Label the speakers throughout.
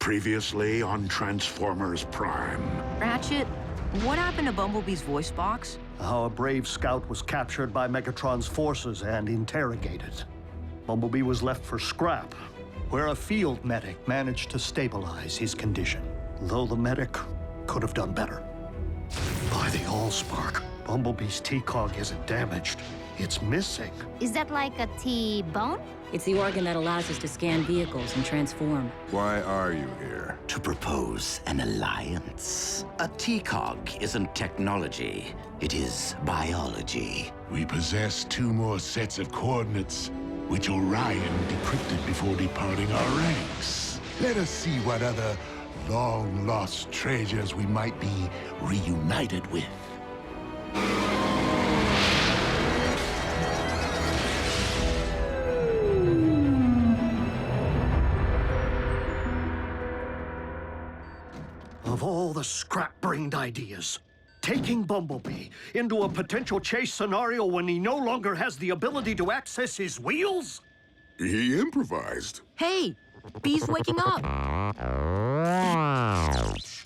Speaker 1: Previously on Transformers Prime.
Speaker 2: Ratchet, what happened to Bumblebee's voice box?
Speaker 3: How a brave scout was captured by Megatron's forces and interrogated. Bumblebee was left for scrap, where a field medic managed to stabilize his condition. Though the medic could have done better. By the Allspark, Bumblebee's T-Cog isn't damaged. It's missing.
Speaker 4: Is that like a T-bone?
Speaker 5: It's the organ that allows us to scan vehicles and transform.
Speaker 6: Why are you here?
Speaker 7: To propose an alliance. A T-Cog isn't technology, it is biology.
Speaker 1: We possess 2 more sets of coordinates, which Orion decrypted before departing our ranks. Let us see what other long-lost treasures we might be reunited with.
Speaker 3: Of all the scrap-brained ideas, taking Bumblebee into a potential chase scenario when he no longer has the ability to access his wheels?
Speaker 6: He improvised.
Speaker 2: Hey, Bee's waking up.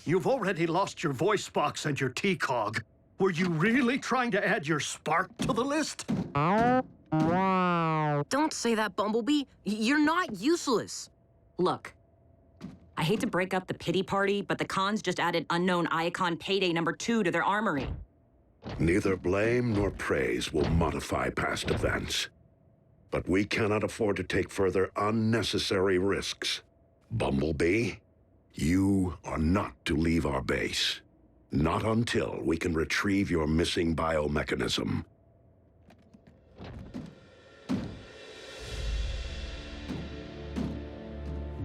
Speaker 3: You've already lost your voice box and your T-Cog. Were you really trying to add your spark to the list?
Speaker 2: Don't say that, Bumblebee. You're not useless.
Speaker 5: Look, I hate to break up the pity party, but the cons just added unknown icon payday #2 to their armory.
Speaker 1: Neither blame nor praise will modify past events. But we cannot afford to take further unnecessary risks. Bumblebee, you are not to leave our base. Not until we can retrieve your missing biomechanism.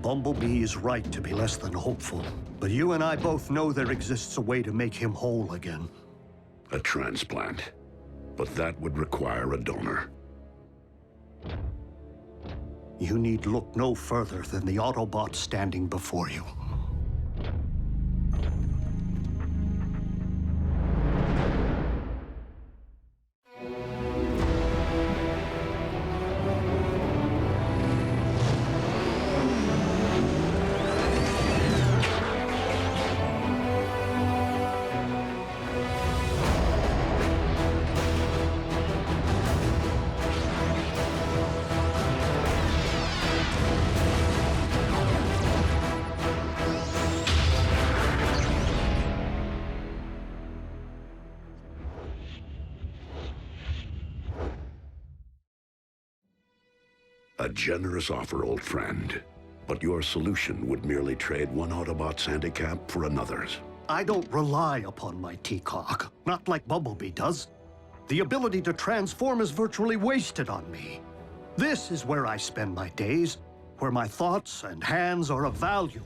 Speaker 3: Bumblebee is right to be less than hopeful, but you and I both know there exists a way to make him whole again.
Speaker 1: A transplant. But that would require a donor.
Speaker 3: You need look no further than the Autobot standing before you.
Speaker 1: A generous offer, old friend. But your solution would merely trade one Autobot's handicap for another's.
Speaker 3: I don't rely upon my T-Cog, not like Bumblebee does. The ability to transform is virtually wasted on me. This is where I spend my days, where my thoughts and hands are of value,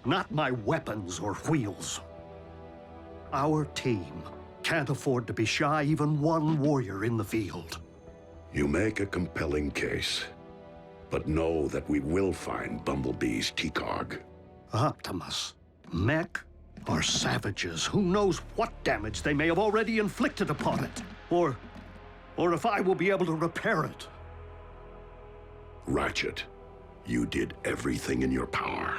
Speaker 3: not my weapons or wheels. Our team can't afford to be shy even one warrior in the field.
Speaker 1: You make a compelling case. But know that we will find Bumblebee's T-Cog.
Speaker 3: Optimus, MECH, are savages. Who knows what damage they may have already inflicted upon it? Or if I will be able to repair it.
Speaker 1: Ratchet, you did everything in your power.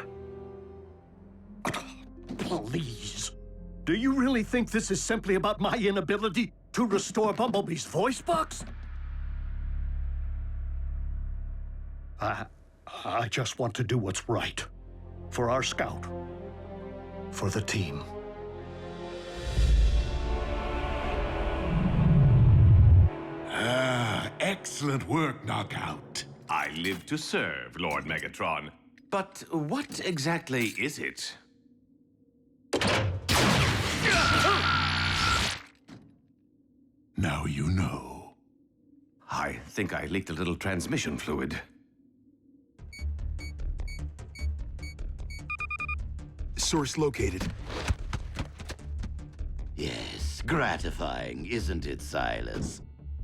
Speaker 3: Please. Do you really think this is simply about my inability to restore Bumblebee's voice box? I just want to do what's right. For our scout. For the team.
Speaker 8: Excellent work, Knockout. I live to serve, Lord Megatron. But what exactly is it? Now you know. I think I leaked a little transmission fluid.
Speaker 6: Source located.
Speaker 7: Yes, gratifying, isn't it, Silas?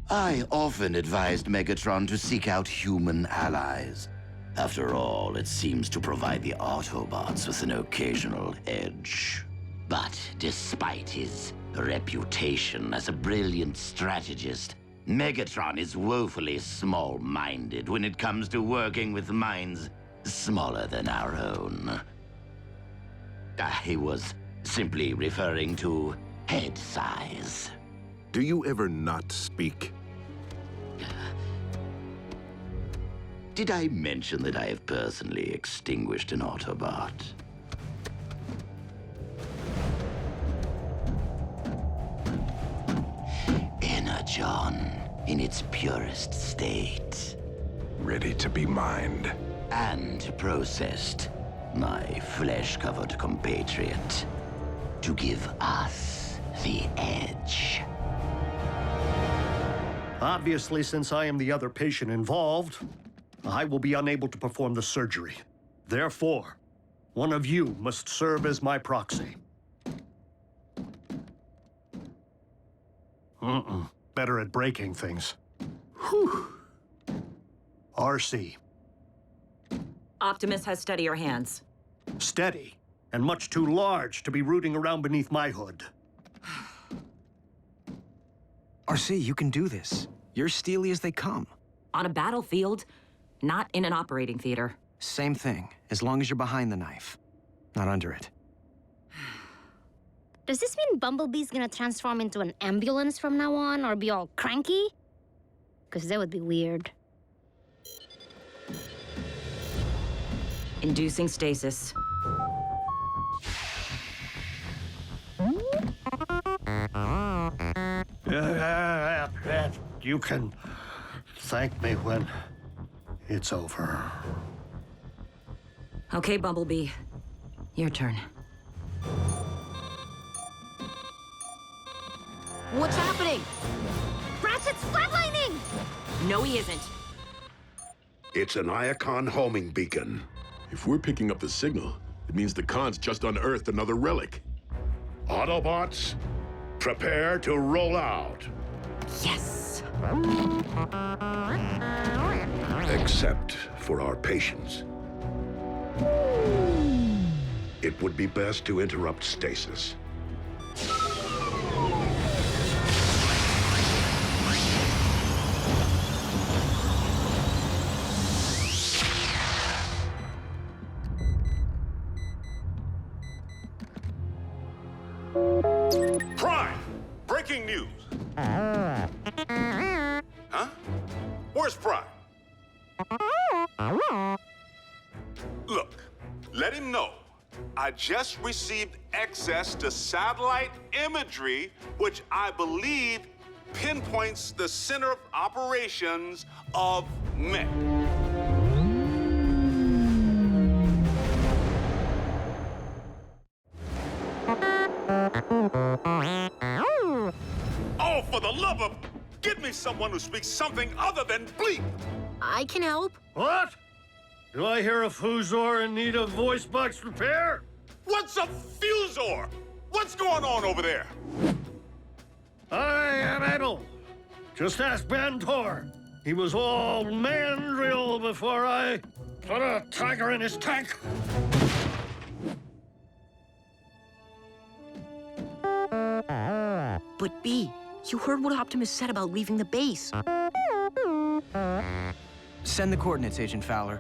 Speaker 7: I often advised Megatron to seek out human allies. After all, it seems to provide the Autobots with an occasional edge. But despite his reputation as a brilliant strategist, Megatron is woefully small-minded when it comes to working with minds smaller than our own. I was simply referring to head size.
Speaker 6: Do you ever not speak?
Speaker 7: Did I mention that I have personally extinguished an Autobot? Energon in its purest state.
Speaker 6: Ready to be mined.
Speaker 7: And processed, my flesh-covered compatriot, to give us the edge.
Speaker 3: Obviously, since I am the other patient involved, I will be unable to perform the surgery. Therefore, one of you must serve as my proxy. Better at breaking things. Whew. RC.
Speaker 5: Optimus has steadier hands.
Speaker 3: Steady, and much too large to be rooting around beneath my hood.
Speaker 9: RC, you can do this. You're steely as they come.
Speaker 5: On a battlefield, not in an operating theater.
Speaker 9: Same thing, as long as you're behind the knife, not under it.
Speaker 4: Does this mean Bumblebee's gonna transform into an ambulance from now on, or be all cranky? Because that would be weird.
Speaker 5: Inducing stasis.
Speaker 3: You can thank me when it's over.
Speaker 5: Okay, Bumblebee. Your turn.
Speaker 2: What's happening?
Speaker 4: Ratchet's flatlining!
Speaker 5: No, he isn't.
Speaker 1: It's an Iacon homing beacon.
Speaker 6: If we're picking up the signal, it means the Khans just unearthed another relic.
Speaker 1: Autobots, prepare to roll out.
Speaker 5: Yes!
Speaker 1: Except for our patience. It would be best to interrupt stasis.
Speaker 8: Prime! Breaking news! Huh? Where's Prime? Look, let him know. I just received access to satellite imagery, which I believe pinpoints the center of operations of MECH. Oh, for the love of... Give me someone who speaks something other than bleep!
Speaker 2: I can help.
Speaker 3: What? Do I hear a Fuzor in need of voice box repair?
Speaker 8: What's a Fuzor? What's going on over there?
Speaker 3: I am able. Just ask Bantor. He was all mandrill before I put a tiger in his tank.
Speaker 2: But B, you heard what Optimus said about leaving the base.
Speaker 9: Send the coordinates, Agent Fowler.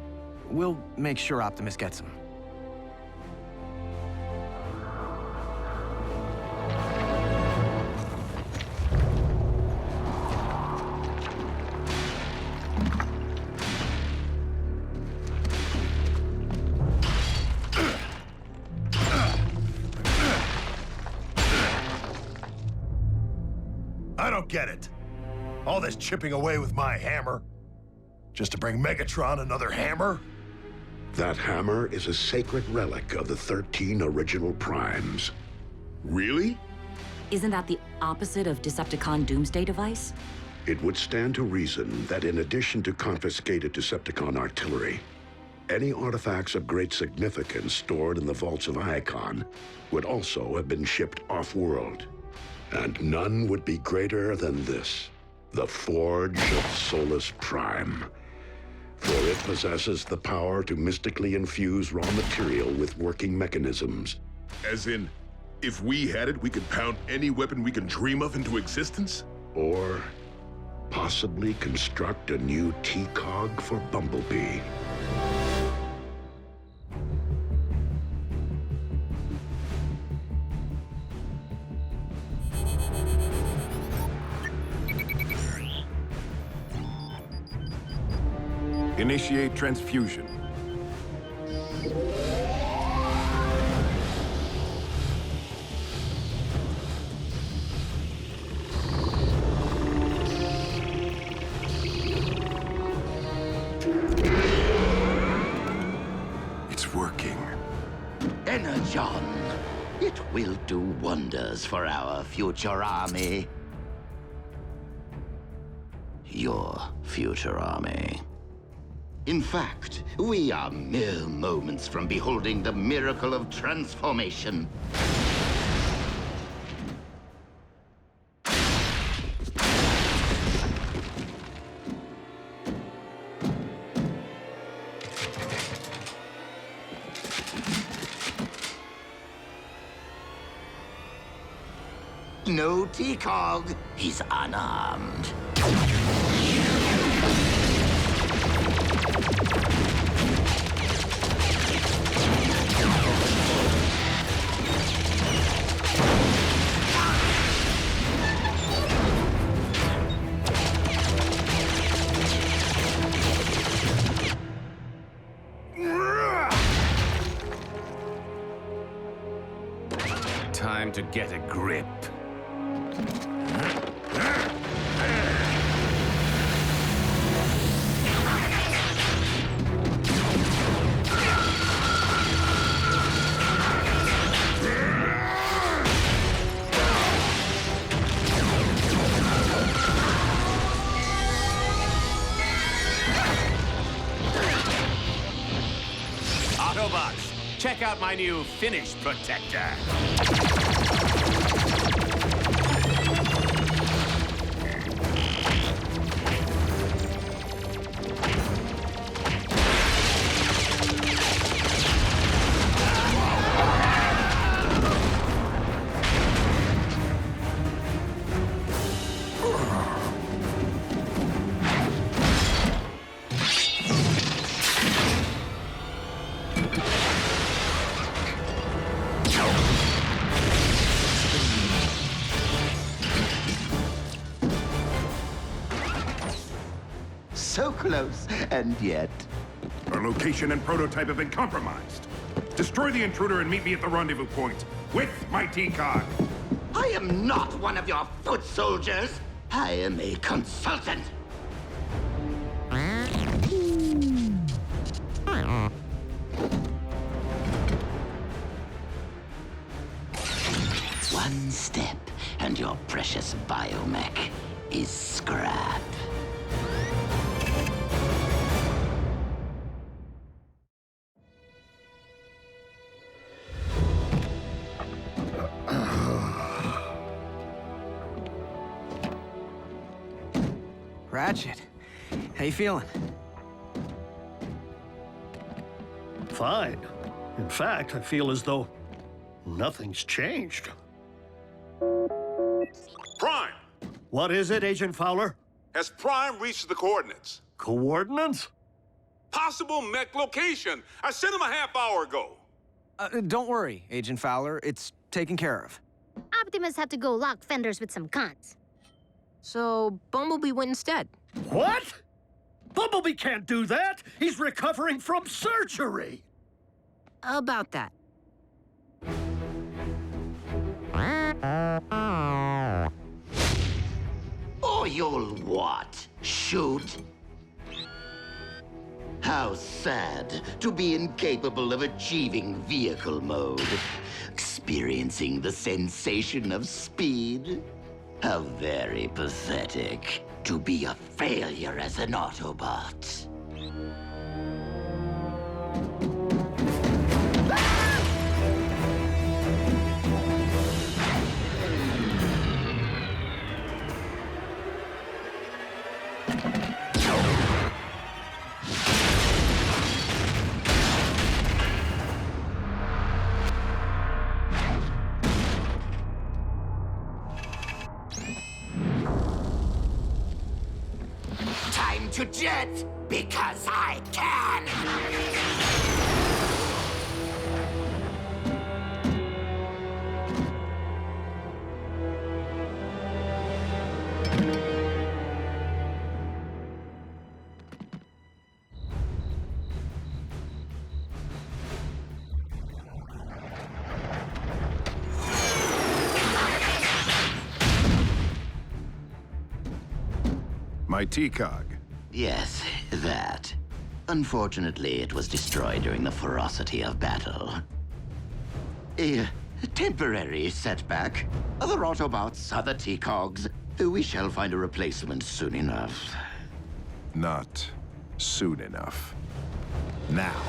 Speaker 9: We'll make sure Optimus gets them.
Speaker 10: I don't get it. All this chipping away with my hammer. Just to bring Megatron another hammer?
Speaker 1: That hammer is a sacred relic of the 13 original Primes.
Speaker 6: Really?
Speaker 5: Isn't that the opposite of Decepticon Doomsday Device?
Speaker 1: It would stand to reason that in addition to confiscated Decepticon artillery, any artifacts of great significance stored in the vaults of Iacon would also have been shipped off-world. And none would be greater than this, the Forge of Solace Prime. For it possesses the power to mystically infuse raw material with working mechanisms.
Speaker 6: As in, if we had it, we could pound any weapon we can dream of into existence?
Speaker 1: Or possibly construct a new T-Cog for Bumblebee.
Speaker 11: Initiate transfusion. It's working.
Speaker 7: Energon. It will do wonders for our future army. Your future army. In fact, we are mere moments from beholding the miracle of transformation. No T-Cog. He's unarmed.
Speaker 11: Time to get a grip. Autobots, check out my new Finish Protector.
Speaker 7: So close, and yet...
Speaker 11: Our location and prototype have been compromised. Destroy the intruder and meet me at the rendezvous point with my T-Cog.
Speaker 7: I am not one of your foot soldiers. I am a consultant. One step, and your precious biomech is scrap.
Speaker 9: Ratchet, how you feeling?
Speaker 3: Fine. In fact, I feel as though nothing's changed.
Speaker 8: Prime!
Speaker 3: What is it, Agent Fowler?
Speaker 8: Has Prime reached the coordinates?
Speaker 3: Coordinates?
Speaker 8: Possible MECH location. I sent him a half hour ago.
Speaker 9: Don't worry, Agent Fowler. It's taken care of.
Speaker 4: Optimus had to go lock fenders with some cons.
Speaker 2: So Bumblebee went instead.
Speaker 3: What? Bumblebee can't do that! He's recovering from surgery!
Speaker 2: About that.
Speaker 7: Or you'll what? Shoot? How sad to be incapable of achieving vehicle mode. Experiencing the sensation of speed. How very pathetic to be a failure as an Autobot. Time to jet, because I can!
Speaker 11: My T-Cog.
Speaker 7: Yes, that. Unfortunately, it was destroyed during the ferocity of battle. A temporary setback. Other Autobots, other T-Cogs. We shall find a replacement soon enough.
Speaker 11: Not soon enough. Now.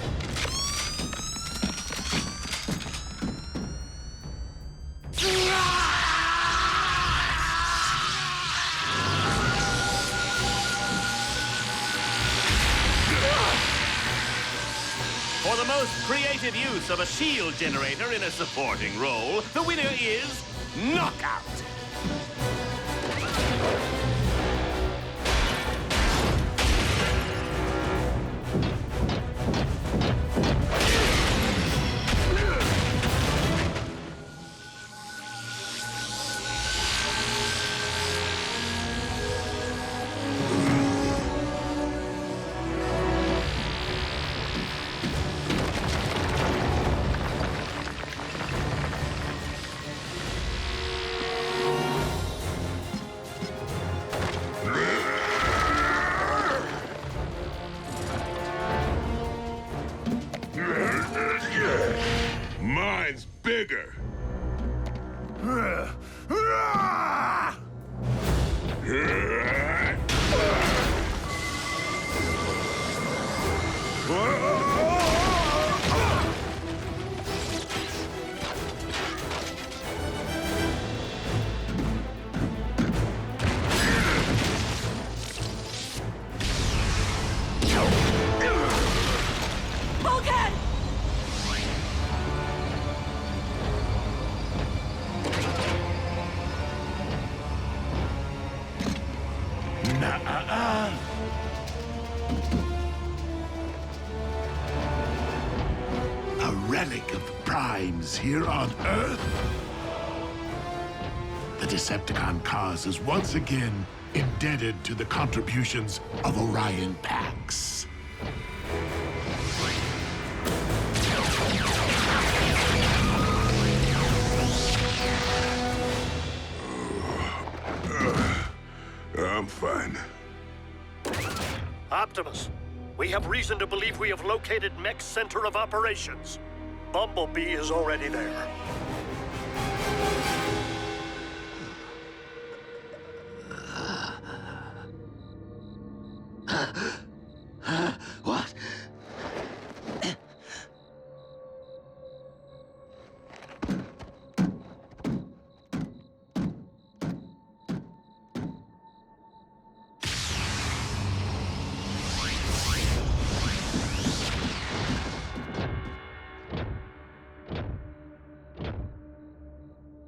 Speaker 12: For the most creative use of a shield generator in a supporting role, the winner is Knockout.
Speaker 6: Mine's bigger.
Speaker 13: A relic of Prime's here on Earth? The Decepticon cause is once again indebted to the contributions of Orion Pax.
Speaker 6: I'm fine.
Speaker 3: Optimus, we have reason to believe we have located MECH's center of operations. Bumblebee is already there.
Speaker 7: What?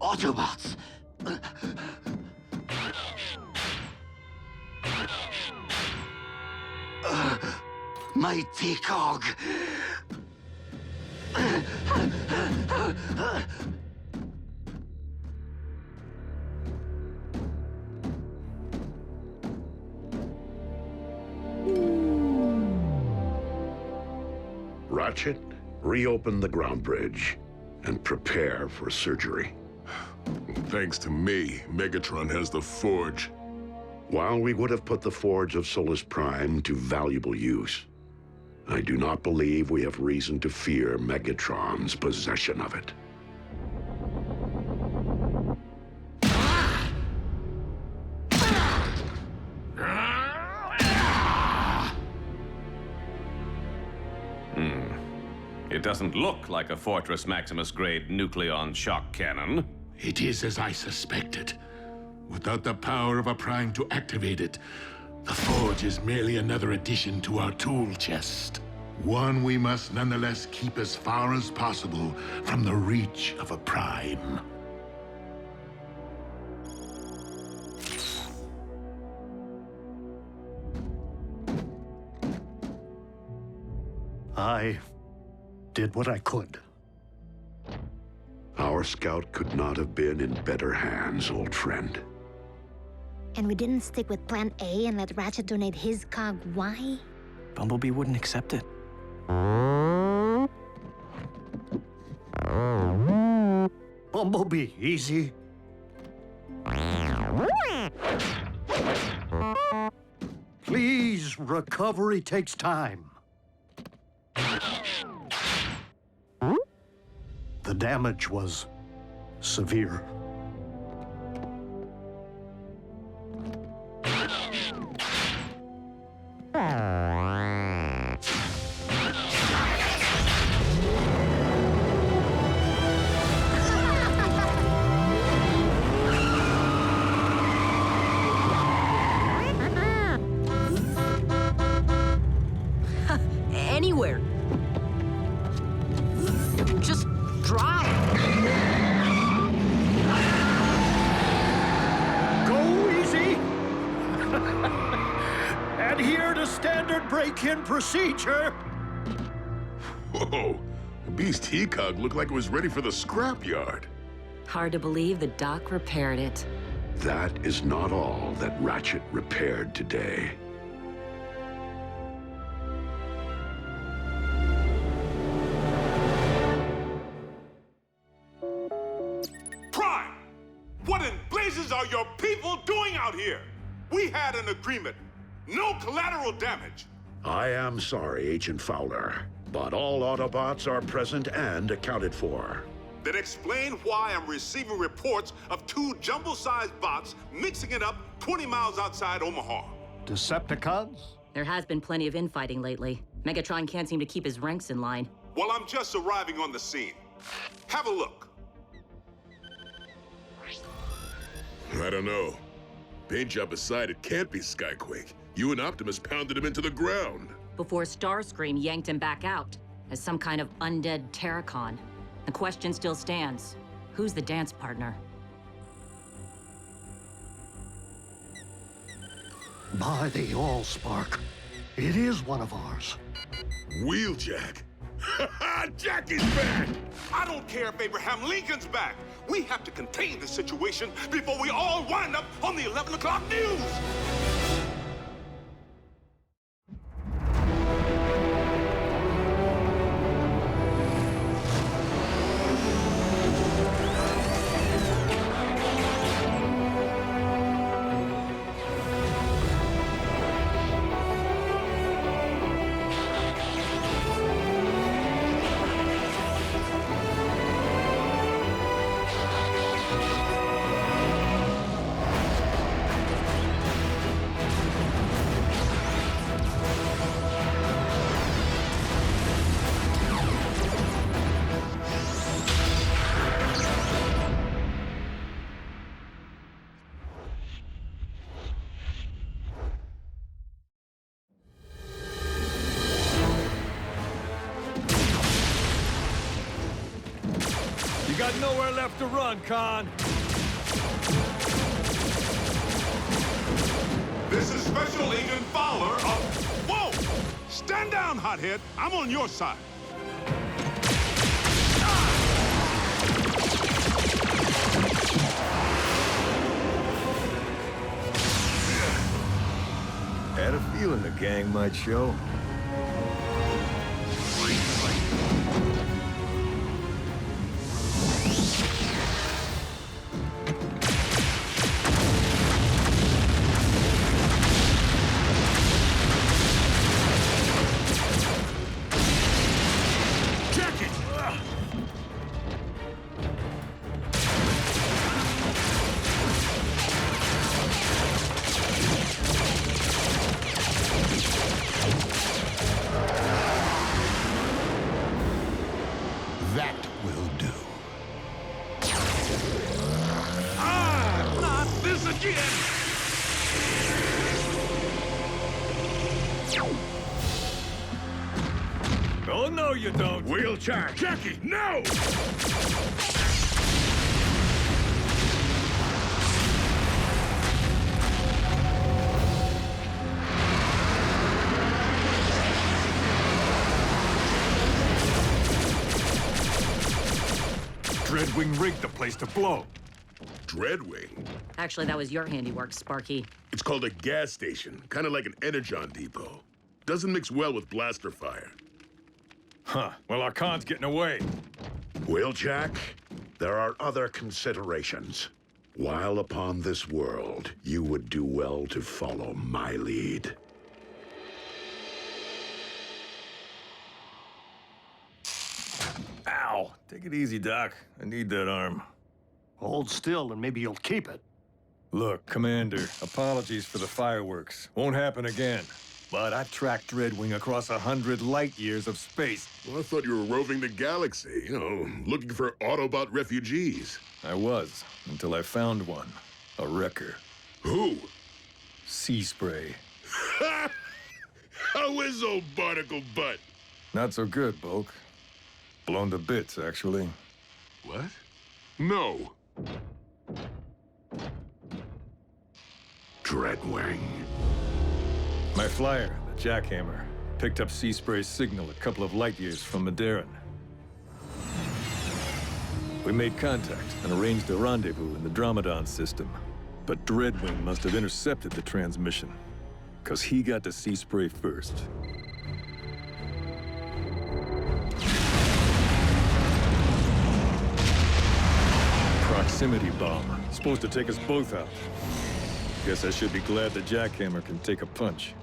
Speaker 7: Autobots! My T-Cog!
Speaker 1: Ratchet, reopen the ground bridge and prepare for surgery.
Speaker 6: Thanks to me, Megatron has the Forge.
Speaker 1: While we would have put the Forge of Solace Prime to valuable use, I do not believe we have reason to fear Megatron's possession of it.
Speaker 12: It doesn't look like a Fortress Maximus-grade nucleon shock cannon.
Speaker 13: It is as I suspected. Without the power of a Prime to activate it, the Forge is merely another addition to our tool chest. One we must nonetheless keep as far as possible from the reach of a Prime.
Speaker 3: I did what I could.
Speaker 1: Our scout could not have been in better hands, old friend.
Speaker 4: And we didn't stick with Plan A and let Ratchet donate his cog. Why?
Speaker 9: Bumblebee wouldn't accept it.
Speaker 3: Bumblebee, easy. Sometimes recovery takes time. The damage was severe.
Speaker 2: Anywhere. Just drive.
Speaker 3: Go easy. Adhere to standard break-in procedure.
Speaker 6: Whoa, the beast T-Cog looked like it was ready for the scrapyard.
Speaker 5: Hard to believe the doc repaired it.
Speaker 1: That is not all that Ratchet repaired today.
Speaker 8: Prime! What in blazes are your people doing out here? We had an agreement. No collateral damage.
Speaker 1: I am sorry, Agent Fowler, but all Autobots are present and accounted for.
Speaker 8: Then explain why I'm receiving reports of 2 jumbo-sized bots mixing it up 20 miles outside Omaha.
Speaker 3: Decepticons?
Speaker 5: There has been plenty of infighting lately. Megatron can't seem to keep his ranks in line.
Speaker 8: Well, I'm just arriving on the scene. Have a look.
Speaker 6: I don't know. Paint job aside, it can't be Skyquake. You and Optimus pounded him into the ground.
Speaker 5: Before Starscream yanked him back out as some kind of undead Terracon. The question still stands. Who's the dance partner?
Speaker 3: By the Allspark, it is one of ours.
Speaker 6: Wheeljack. Jackie's back!
Speaker 8: I don't care if Abraham Lincoln's back. We have to contain the situation before we all wind up on the 11 o'clock news.
Speaker 14: You got nowhere left to run, Con.
Speaker 8: This is Special Agent Fowler of... Whoa! Stand down, hothead. I'm on your side.
Speaker 14: Had a feeling the gang might show.
Speaker 10: That will do.
Speaker 12: Not this again!
Speaker 14: Oh, no, you don't.
Speaker 11: Wheeljack!
Speaker 6: Jackie, no!
Speaker 14: Dreadwing rigged the place to blow.
Speaker 6: Dreadwing?
Speaker 5: Actually, that was your handiwork, Sparky.
Speaker 6: It's called a gas station, kind of like an Energon depot. Doesn't mix well with blaster fire.
Speaker 14: Huh. Well, our Con's getting away.
Speaker 1: Wheeljack, there are other considerations. While upon this world, you would do well to follow my lead.
Speaker 14: Take it easy, Doc. I need that arm.
Speaker 3: Hold still and maybe you'll keep it.
Speaker 14: Look, Commander, apologies for the fireworks. Won't happen again. But I tracked Dreadwing across 100 light years of space.
Speaker 6: Well, I thought you were roving the galaxy, looking for Autobot refugees.
Speaker 14: I was, until I found one. A wrecker.
Speaker 6: Who?
Speaker 14: Sea Spray.
Speaker 6: How is old Barnacle Butt?
Speaker 14: Not so good, Bulk. Blown to bits, actually.
Speaker 6: What? No.
Speaker 1: Dreadwing.
Speaker 14: My flyer, the Jackhammer, picked up Sea Spray's signal a couple of light years from Maderan. We made contact and arranged a rendezvous in the Dromedon system. But Dreadwing must have intercepted the transmission, because he got to Sea Spray first. Proximity bomb. Supposed to take us both out. Guess I should be glad the Jackhammer can take a punch.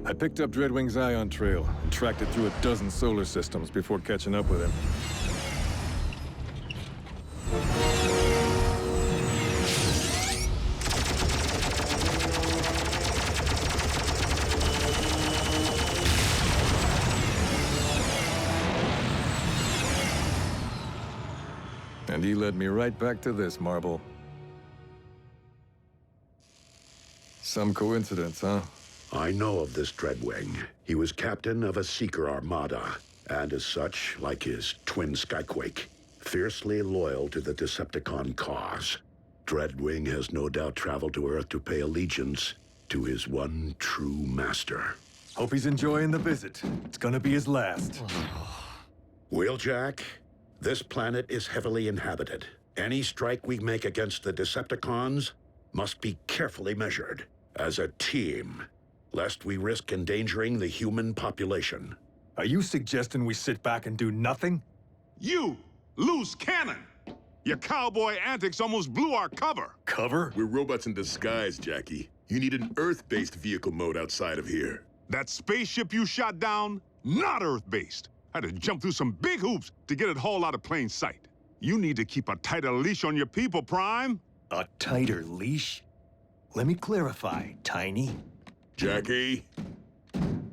Speaker 14: I picked up Dreadwing's ion trail and tracked it through a dozen solar systems before catching up with him. And he led me right back to this, Marble. Some coincidence, huh?
Speaker 1: I know of this Dreadwing. He was captain of a Seeker armada, and as such, like his twin Skyquake, fiercely loyal to the Decepticon cause. Dreadwing has no doubt traveled to Earth to pay allegiance to his one true master.
Speaker 14: Hope he's enjoying the visit. It's gonna be his last.
Speaker 1: Wheeljack, this planet is heavily inhabited. Any strike we make against the Decepticons must be carefully measured, as a team, lest we risk endangering the human population.
Speaker 14: Are you suggesting we sit back and do nothing?
Speaker 8: You, loose cannon! Your cowboy antics almost blew our cover.
Speaker 14: Cover?
Speaker 6: We're robots in disguise, Jackie. You need an Earth-based vehicle mode outside of here.
Speaker 8: That spaceship you shot down, not Earth-based. I had to jump through some big hoops to get it hauled out of plain sight. You need to keep a tighter leash on your people, Prime.
Speaker 14: A tighter leash? Let me clarify, Tiny.
Speaker 6: Jackie?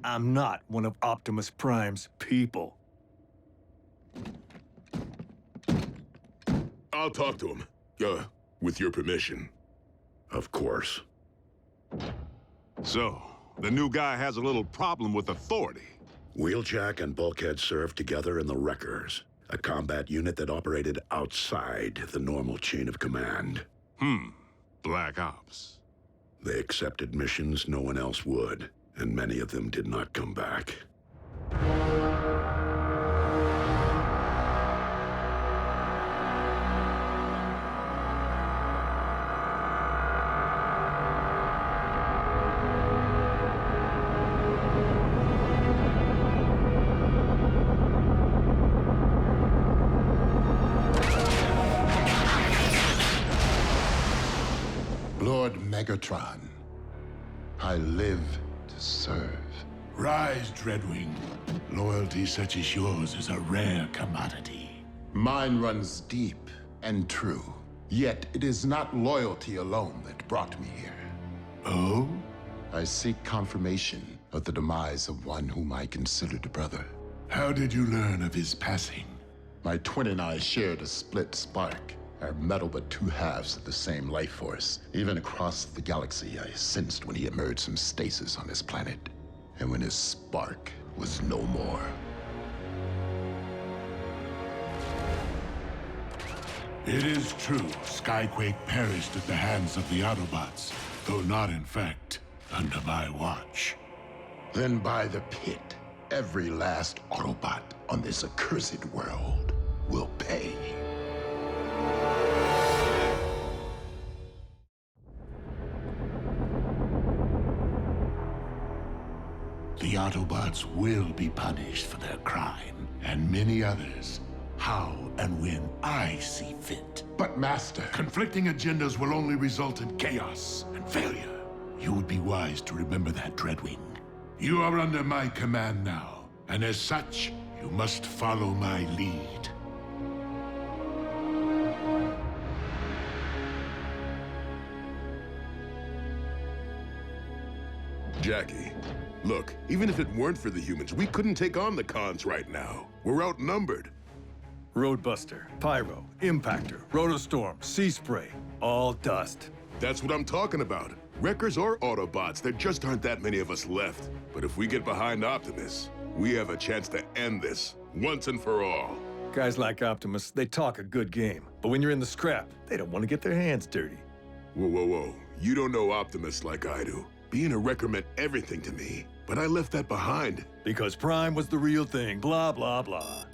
Speaker 14: I'm not one of Optimus Prime's people.
Speaker 6: I'll talk to him. With your permission.
Speaker 1: Of course.
Speaker 8: So, the new guy has a little problem with authority.
Speaker 1: Wheeljack and Bulkhead served together in the Wreckers, a combat unit that operated outside the normal chain of command.
Speaker 8: Black Ops.
Speaker 1: They accepted missions no one else would, and many of them did not come back.
Speaker 13: Lord Megatron, I live to serve. Rise, Dreadwing. Loyalty such as yours is a rare commodity. Mine runs deep and true. Yet it is not loyalty alone that brought me here. Oh? I seek confirmation of the demise of one whom I considered a brother. How did you learn of his passing? My twin and I shared a split spark. Our metal but two halves of the same life force. Even across the galaxy, I sensed when he emerged from stasis on his planet. And when his spark was no more. It is true, Skyquake perished at the hands of the Autobots, though not in fact under my watch. Then by the pit, every last Autobot on this accursed world will pay. The Autobots will be punished for their crime, and many others. How and when I see fit. But Master, conflicting agendas will only result in chaos and failure. You would be wise to remember that, Dreadwing. You are under my command now, And as such, you must follow my lead.
Speaker 6: Jackie, look, even if it weren't for the humans, we couldn't take on the cons right now. We're outnumbered.
Speaker 14: Roadbuster, Pyro, Impactor, Rotostorm, Sea Spray, all dust.
Speaker 6: That's what I'm talking about. Wreckers or Autobots, there just aren't that many of us left. But if we get behind Optimus, we have a chance to end this, once and for all.
Speaker 14: Guys like Optimus, they talk a good game. But when you're in the scrap, they don't want to get their hands dirty.
Speaker 6: Whoa, whoa, whoa. You don't know Optimus like I do. Being a wrecker meant everything to me, but I left that behind.
Speaker 14: Because Prime was the real thing, blah, blah, blah.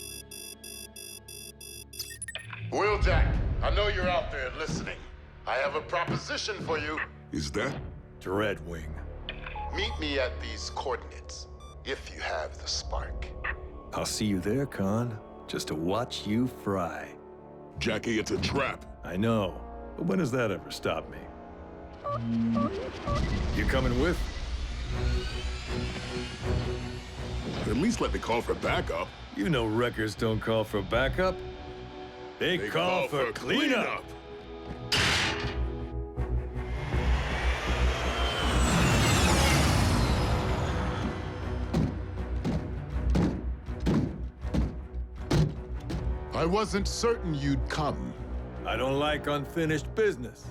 Speaker 11: Wheeljack, I know you're out there listening. I have a proposition for you.
Speaker 6: Is that?
Speaker 14: Dreadwing.
Speaker 11: Meet me at these coordinates, if you have the spark.
Speaker 14: I'll see you there, Con, just to watch you fry.
Speaker 6: Jackie, it's a trap.
Speaker 14: I know, but when has that ever stopped me? You coming with?
Speaker 6: At least let me call for backup.
Speaker 14: You know wreckers don't call for backup. They call for cleanup.
Speaker 11: I wasn't certain you'd come.
Speaker 14: I don't like unfinished business.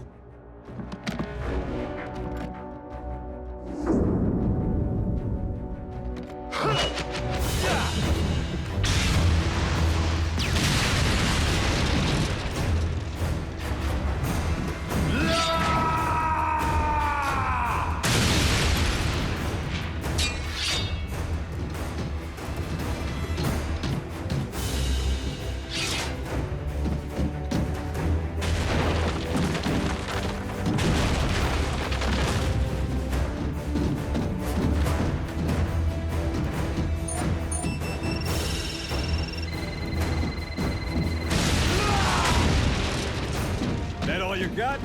Speaker 14: That all you got?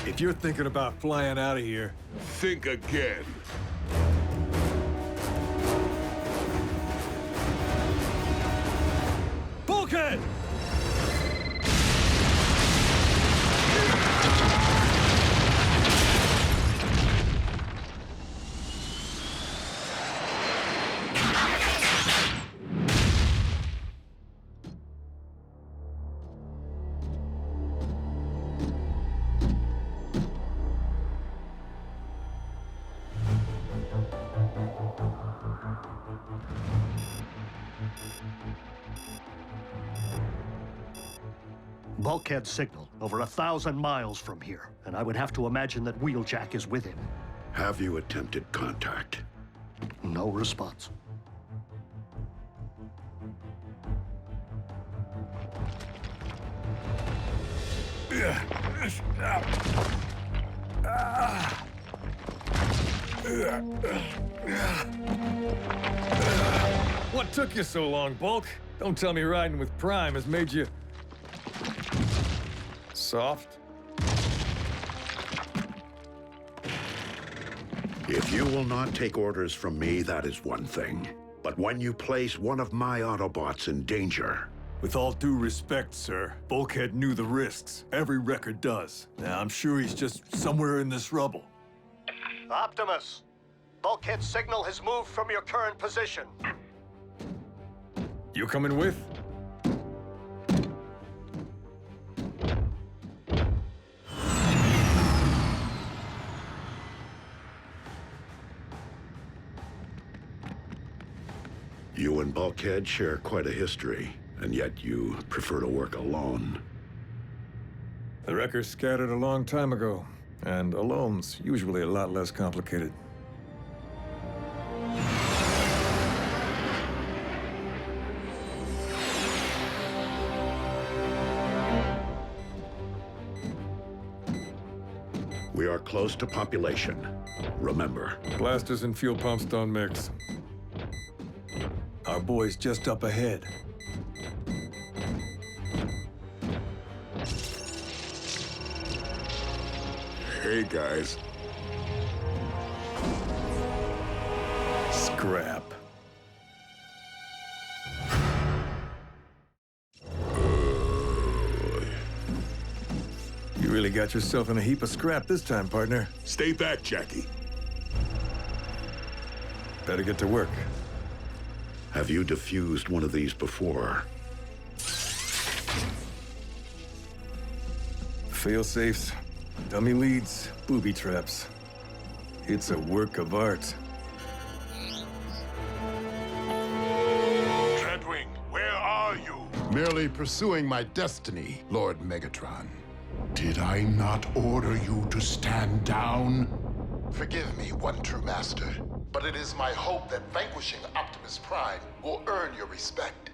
Speaker 14: If you're thinking about flying out of here,
Speaker 6: think again.
Speaker 14: Bulkhead!
Speaker 3: Bulkhead signal over 1,000 miles from here, and I would have to imagine that Wheeljack is with him.
Speaker 1: Have you attempted contact?
Speaker 3: No response.
Speaker 14: What took you so long, Bulk? Don't tell me riding with Prime has made you... soft?
Speaker 1: If you will not take orders from me, that is one thing. But when you place one of my Autobots in danger...
Speaker 14: With all due respect, sir, Bulkhead knew the risks. Every wrecker does. Now, I'm sure he's just somewhere in this rubble.
Speaker 3: Optimus! Bulkhead signal has moved from your current position.
Speaker 14: You coming with?
Speaker 1: You and Bulkhead share quite a history, and yet you prefer to work alone.
Speaker 14: The wreckers scattered a long time ago, and alone's usually a lot less complicated.
Speaker 1: We are close to population. Remember.
Speaker 14: Blasters and fuel pumps don't mix. Our boy's just up ahead.
Speaker 6: Hey, guys.
Speaker 14: Scrap. You really got yourself in a heap of scrap this time, partner.
Speaker 6: Stay back, Jackie.
Speaker 14: Better get to work.
Speaker 1: Have you defused one of these before?
Speaker 14: Fail-safes, dummy leads, booby traps. It's a work of art.
Speaker 10: Dreadwing, where are you?
Speaker 15: Merely pursuing my destiny, Lord Megatron.
Speaker 13: Did I not order you to stand down?
Speaker 15: Forgive me, one true master, but it is my hope that vanquishing Optimus Prime will earn your respect.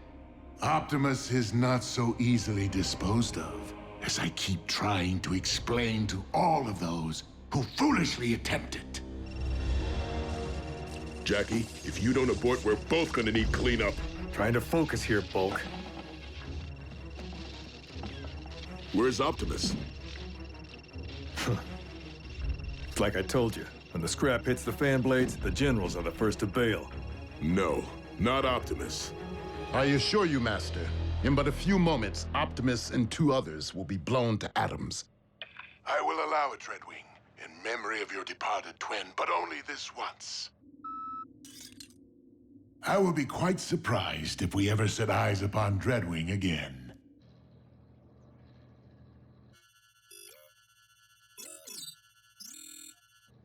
Speaker 13: Optimus is not so easily disposed of, as I keep trying to explain to all of those who foolishly attempt it.
Speaker 6: Jackie, if you don't abort, we're both gonna need cleanup.
Speaker 14: Trying to focus here, Bulk.
Speaker 6: Where's Optimus?
Speaker 14: It's like I told you. When the scrap hits the fan blades, the generals are the first to bail.
Speaker 6: No, not Optimus.
Speaker 15: I assure you, Master, in but a few moments, Optimus and 2 others will be blown to atoms.
Speaker 13: I will allow it, Dreadwing, in memory of your departed twin, but only this once. I will be quite surprised if we ever set eyes upon Dreadwing again.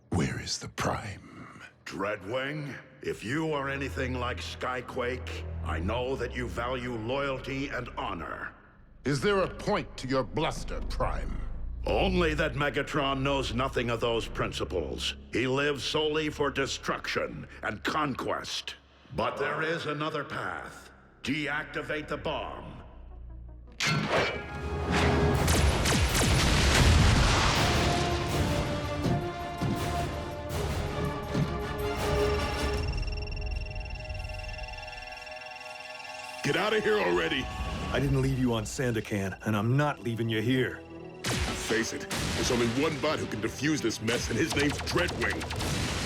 Speaker 15: Where is the Prime?
Speaker 1: Dreadwing, if you are anything like Skyquake, I know that you value loyalty and honor.
Speaker 15: Is there a point to your bluster, Prime?
Speaker 1: Only that Megatron knows nothing of those principles. He lives solely for destruction and conquest. But there is another path. Deactivate the bomb.
Speaker 6: Get out of here already!
Speaker 14: I didn't leave you on Sandakan, and I'm not leaving you here.
Speaker 6: Face it, there's only one bot who can defuse this mess, and his name's Dreadwing.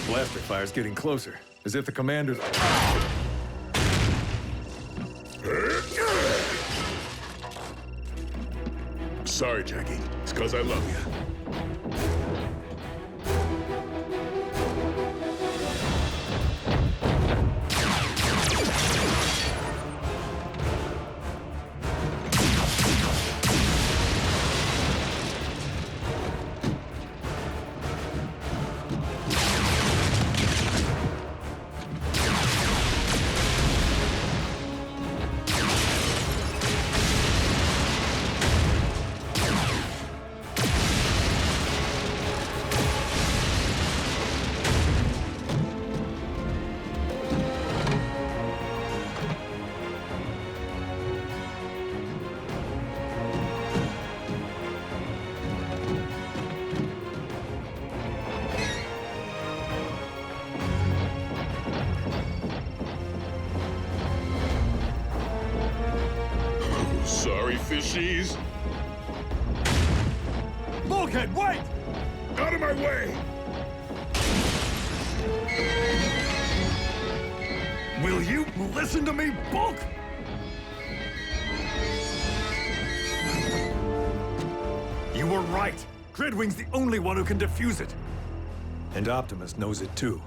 Speaker 14: Blaster fire's getting closer, as if the commander's...
Speaker 6: Sorry, Jackie. It's 'cause I love you. Sorry, fishies.
Speaker 14: Bulkhead, wait!
Speaker 6: Out of my way!
Speaker 14: Will you listen to me, Bulk? You were right. Dreadwing's the only one who can defuse it. And Optimus knows it too.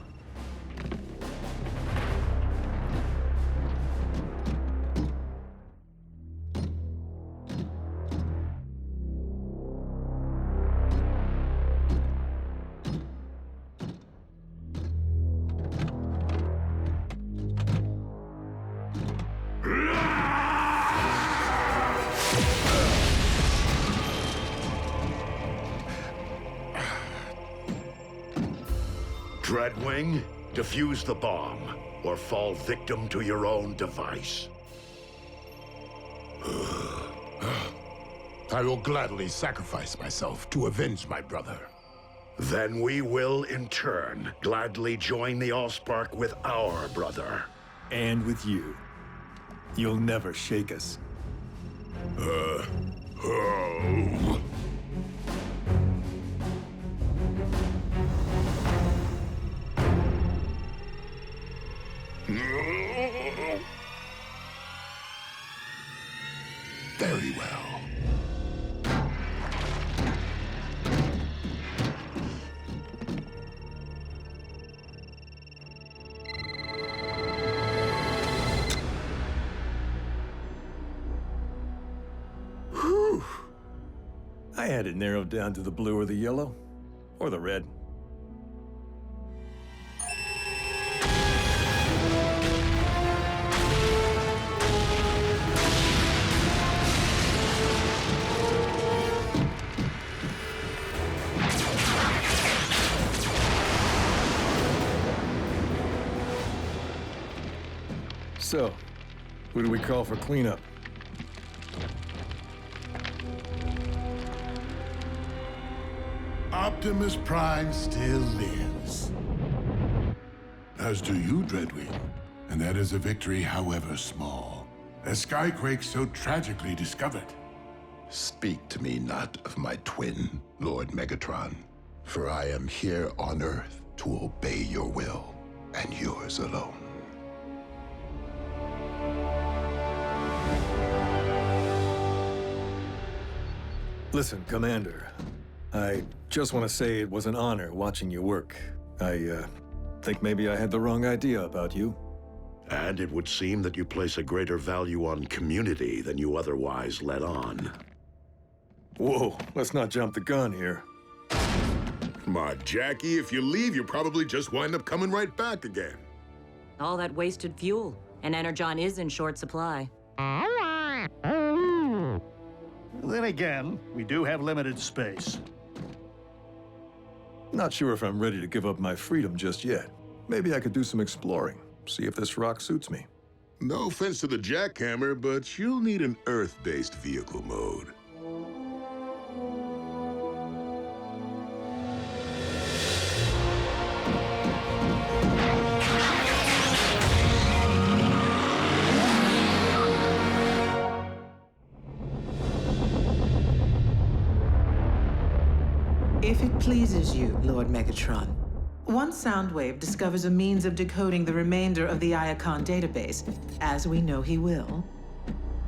Speaker 1: Dreadwing, defuse the bomb, or fall victim to your own device.
Speaker 15: I will gladly sacrifice myself to avenge my brother.
Speaker 1: Then we will, in turn, gladly join the Allspark with our brother.
Speaker 14: And with you. You'll never shake us.
Speaker 6: Oh.
Speaker 14: I had it narrowed down to the blue or the yellow, or the red. So, who do we call for cleanup?
Speaker 13: Optimus Prime still lives. As do you, Dreadwing. And that is a victory, however small. As Skyquake so tragically discovered.
Speaker 15: Speak to me not of my twin, Lord Megatron, for I am here on Earth to obey your will, and yours alone.
Speaker 14: Listen, Commander. I just want to say it was an honor watching you work. I think maybe I had the wrong idea about you.
Speaker 1: And it would seem that you place a greater value on community than you otherwise let on.
Speaker 14: Whoa, let's not jump the gun here.
Speaker 6: Come on, Jackie, if you leave, you'll probably just wind up coming right back again.
Speaker 5: All that wasted fuel, and Energon is in short supply.
Speaker 3: Then again, we do have limited space.
Speaker 14: Not sure if I'm ready to give up my freedom just yet. Maybe I could do some exploring, see if this rock suits me.
Speaker 6: No offense to the jackhammer, but you'll need an Earth-based vehicle mode.
Speaker 16: If it pleases you, Lord Megatron, once Soundwave discovers a means of decoding the remainder of the Iacon database, as we know he will,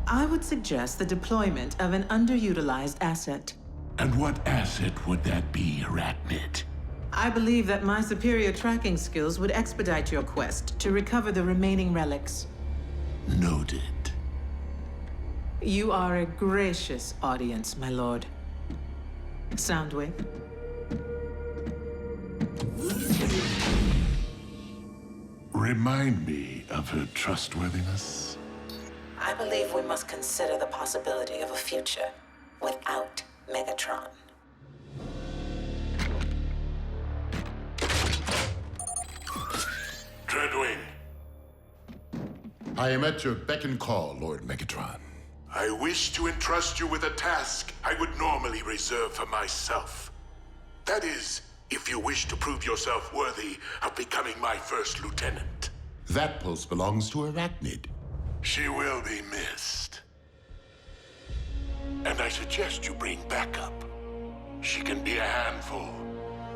Speaker 16: I would suggest the deployment of an underutilized asset.
Speaker 13: And what asset would that be, Airachnid?
Speaker 16: I believe that my superior tracking skills would expedite your quest to recover the remaining relics.
Speaker 13: Noted.
Speaker 16: You are a gracious audience, my lord. Soundwave.
Speaker 13: Remind me of her trustworthiness.
Speaker 16: I believe we must consider the possibility of a future without Megatron.
Speaker 13: Dreadwing.
Speaker 15: I am at your beck and call, Lord Megatron.
Speaker 13: I wish to entrust you with a task I would normally reserve for myself. That is, if you wish to prove yourself worthy of becoming my first lieutenant.
Speaker 15: That post belongs to Airachnid.
Speaker 13: She will be missed. And I suggest you bring backup. She can be a handful,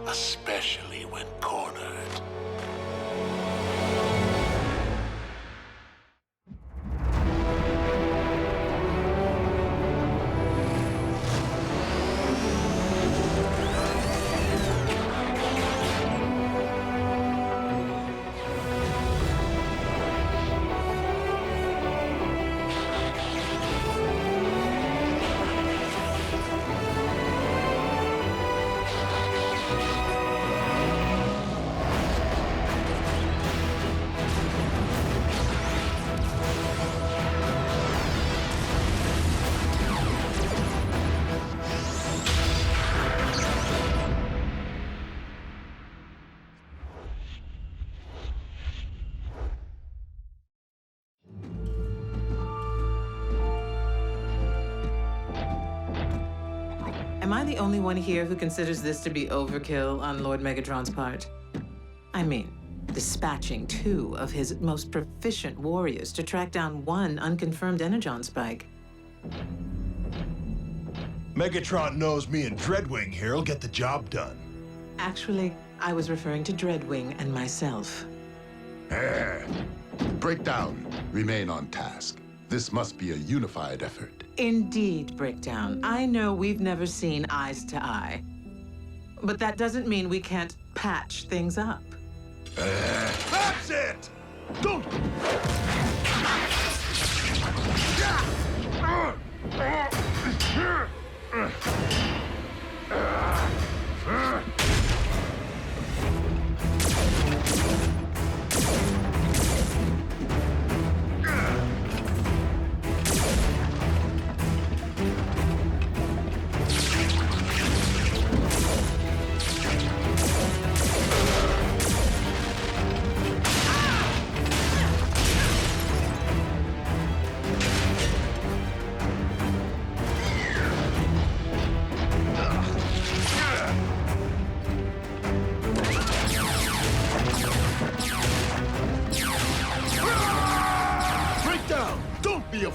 Speaker 13: especially when cornered.
Speaker 16: Am I the only one here who considers this to be overkill on Lord Megatron's part? I mean, dispatching 2 of his most proficient warriors to track down 1 unconfirmed energon spike.
Speaker 10: Megatron knows me and Dreadwing here will get the job done.
Speaker 16: Actually, I was referring to Dreadwing and myself.
Speaker 15: Breakdown. Remain on task. This must be a unified effort.
Speaker 16: Indeed, Breakdown. I know we've never seen eyes to eye. But that doesn't mean we can't patch things up.
Speaker 10: That's it! Don't!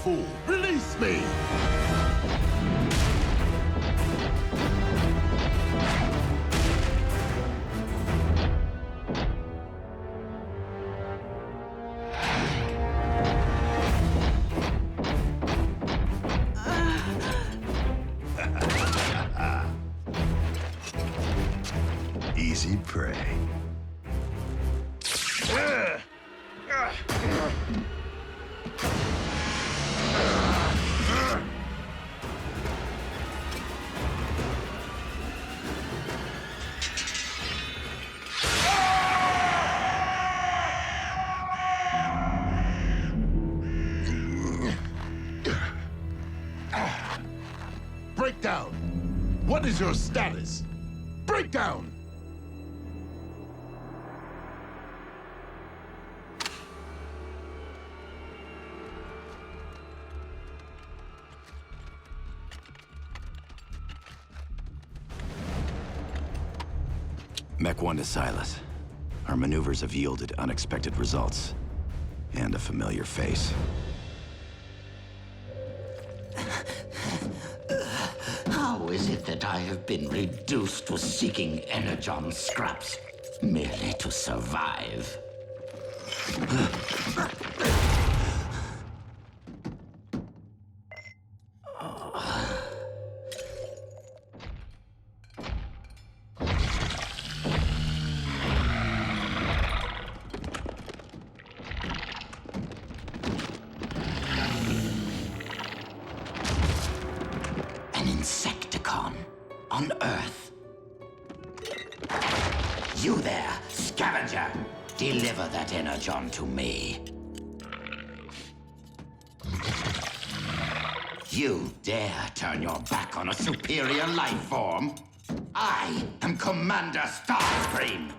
Speaker 15: fool! Release me! Easy prey. Breakdown! What is your status? Breakdown!
Speaker 17: Mech 1 to Silas. Our maneuvers have yielded unexpected results. And a familiar face.
Speaker 7: How is it that I have been reduced to seeking energon scraps merely to survive? An Insecticon on Earth. You there, scavenger! Deliver that energon to me. You dare turn your back on a superior life form? I am Commander Starscream!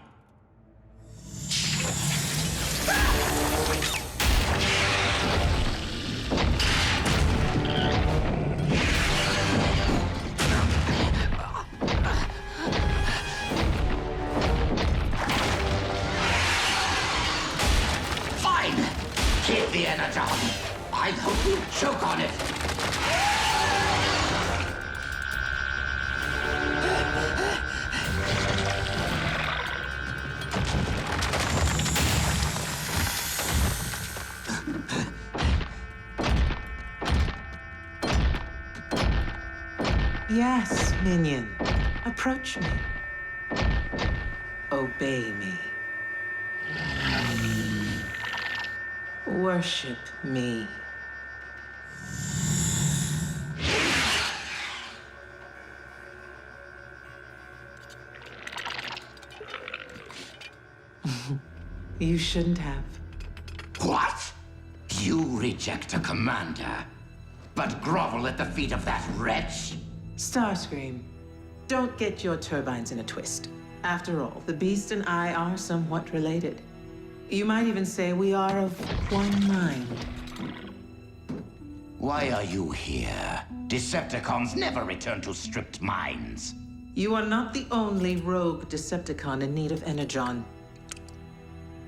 Speaker 7: Fine! Keep the energon! I hope you choke on it!
Speaker 16: Yes, minion. Approach me. Obey me. Worship me. You shouldn't have.
Speaker 7: What? You reject a commander, but grovel at the feet of that wretch?
Speaker 16: Starscream, don't get your turbines in a twist. After all, the Beast and I are somewhat related. You might even say we are of one mind.
Speaker 7: Why are you here? Decepticons never return to stripped minds.
Speaker 16: You are not the only rogue Decepticon in need of energon.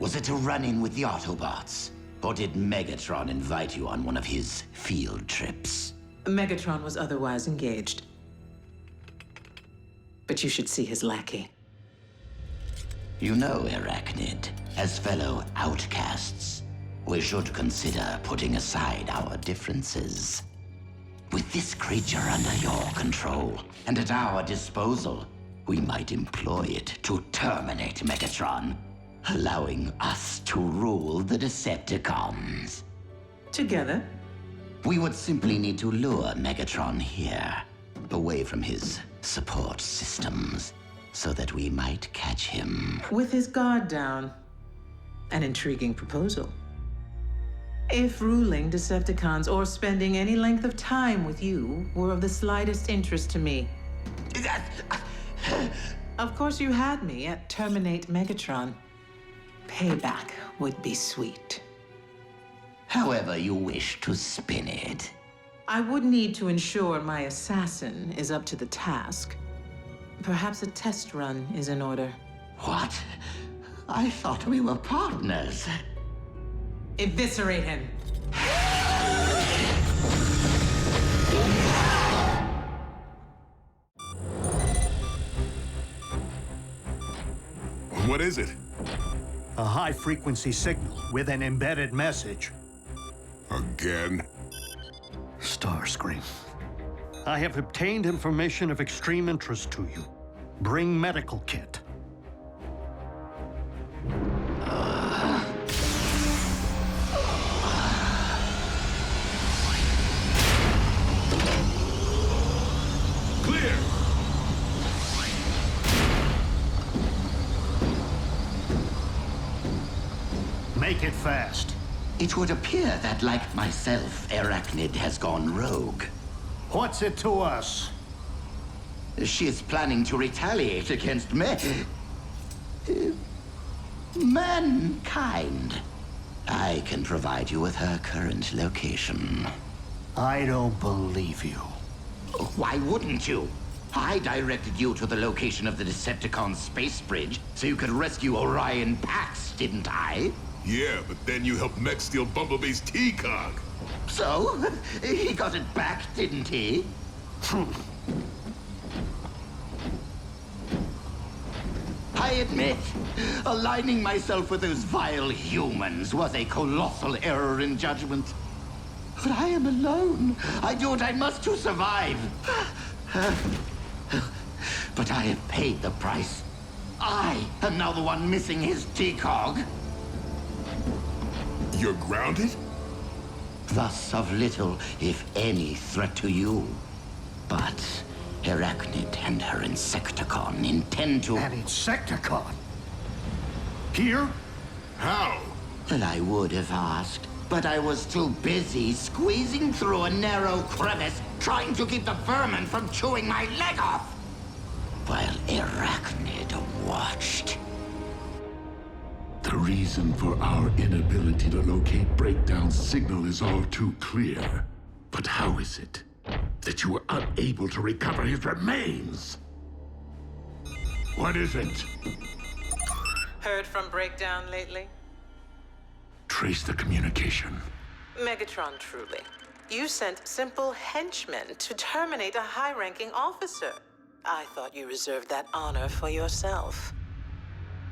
Speaker 7: Was it a run-in with the Autobots? Or did Megatron invite you on one of his field trips?
Speaker 16: Megatron was otherwise engaged. But you should see his lackey.
Speaker 7: You know, Airachnid, as fellow outcasts, we should consider putting aside our differences. With this creature under your control and at our disposal, we might employ it to terminate Megatron, allowing us to rule the Decepticons.
Speaker 16: Together?
Speaker 7: We would simply need to lure Megatron here, away from his support systems, so that we might catch him.
Speaker 16: With his guard down. An intriguing proposal. If ruling Decepticons or spending any length of time with you were of the slightest interest to me. Of course you had me at terminate Megatron. Payback would be sweet.
Speaker 7: However you wish to spin it.
Speaker 16: I would need to ensure my assassin is up to the task. Perhaps a test run is in order.
Speaker 7: What? I thought we were partners.
Speaker 16: Eviscerate him.
Speaker 6: What is it?
Speaker 3: A high-frequency signal with an embedded message.
Speaker 6: Again?
Speaker 3: Starscream. I have obtained information of extreme interest to you. Bring medical kit.
Speaker 6: Clear!
Speaker 3: Make it fast.
Speaker 7: It would appear that, like myself, Airachnid has gone rogue.
Speaker 3: What's it to us?
Speaker 7: She is planning to retaliate against mankind. I can provide you with her current location.
Speaker 3: I don't believe you.
Speaker 7: Why wouldn't you? I directed you to the location of the Decepticon space bridge so you could rescue Orion Pax, didn't I?
Speaker 6: Yeah, but then you helped MECH steal Bumblebee's T-Cog.
Speaker 7: So? He got it back, didn't he? I admit, aligning myself with those vile humans was a colossal error in judgment. But I am alone. I do what I must to survive. But I have paid the price. I am now the one missing his T-Cog.
Speaker 6: You're grounded?
Speaker 7: Thus of little, if any, threat to you. But Airachnid and her Insecticon intend to...
Speaker 3: An Insecticon? Here?
Speaker 6: How?
Speaker 7: Well, I would have asked, but I was too busy squeezing through a narrow crevice trying to keep the vermin from chewing my leg off, while Airachnid watched.
Speaker 13: The reason for our inability to locate Breakdown's signal is all too clear. But how is it that you were unable to recover his remains? What is it?
Speaker 16: Heard from Breakdown lately?
Speaker 13: Trace the communication.
Speaker 16: Megatron, truly. You sent simple henchmen to terminate a high-ranking officer. I thought you reserved that honor for yourself.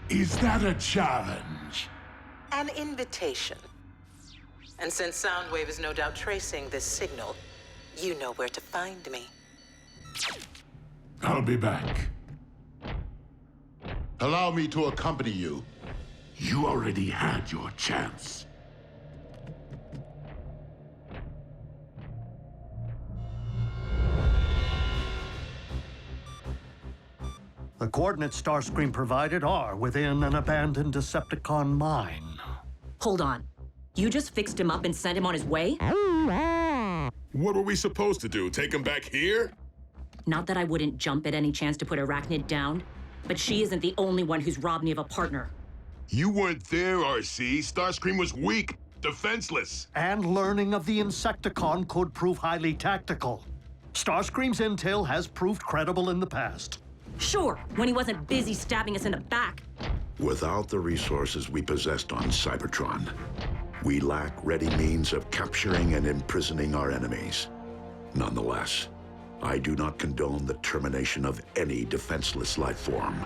Speaker 13: Is that a challenge?
Speaker 16: An invitation. And since Soundwave is no doubt tracing this signal, you know where to find me.
Speaker 13: I'll be back.
Speaker 15: Allow me to accompany you.
Speaker 13: You already had your chance.
Speaker 3: The coordinates Starscream provided are within an abandoned Decepticon mine.
Speaker 5: Hold on. You just fixed him up and sent him on his way?
Speaker 6: What were we supposed to do? Take him back here?
Speaker 5: Not that I wouldn't jump at any chance to put Airachnid down, but she isn't the only one who's robbed me of a partner.
Speaker 6: You weren't there, RC. Starscream was weak, defenseless.
Speaker 3: And learning of the Insecticon could prove highly tactical. Starscream's intel has proved credible in the past.
Speaker 5: Sure, when he wasn't busy stabbing us in the back.
Speaker 1: Without the resources we possessed on Cybertron, we lack ready means of capturing and imprisoning our enemies. Nonetheless, I do not condone the termination of any defenseless life form.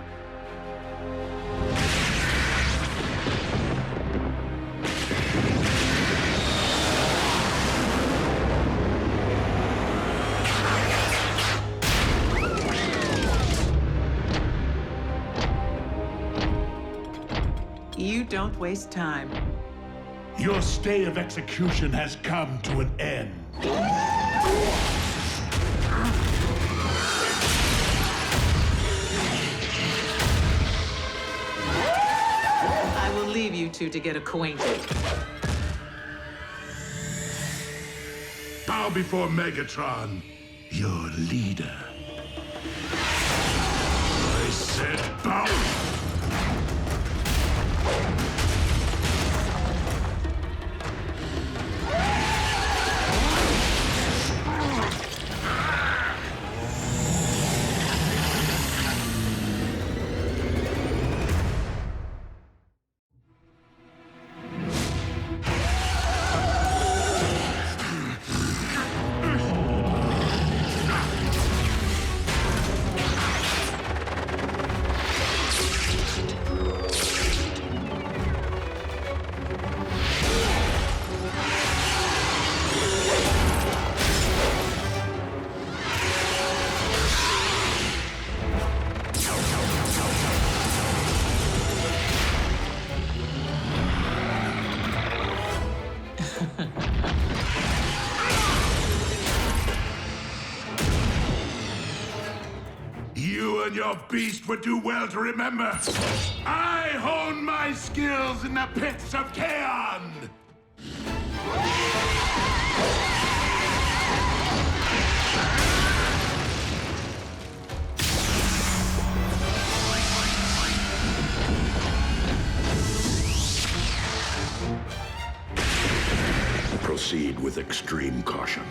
Speaker 16: You don't waste time.
Speaker 13: Your stay of execution has come to an end.
Speaker 16: I will leave you two to get acquainted.
Speaker 13: Bow before Megatron, your leader. I said bow! You and your beast would do well to remember. I hone my skills in the pits of Kaon!
Speaker 1: Proceed with extreme caution.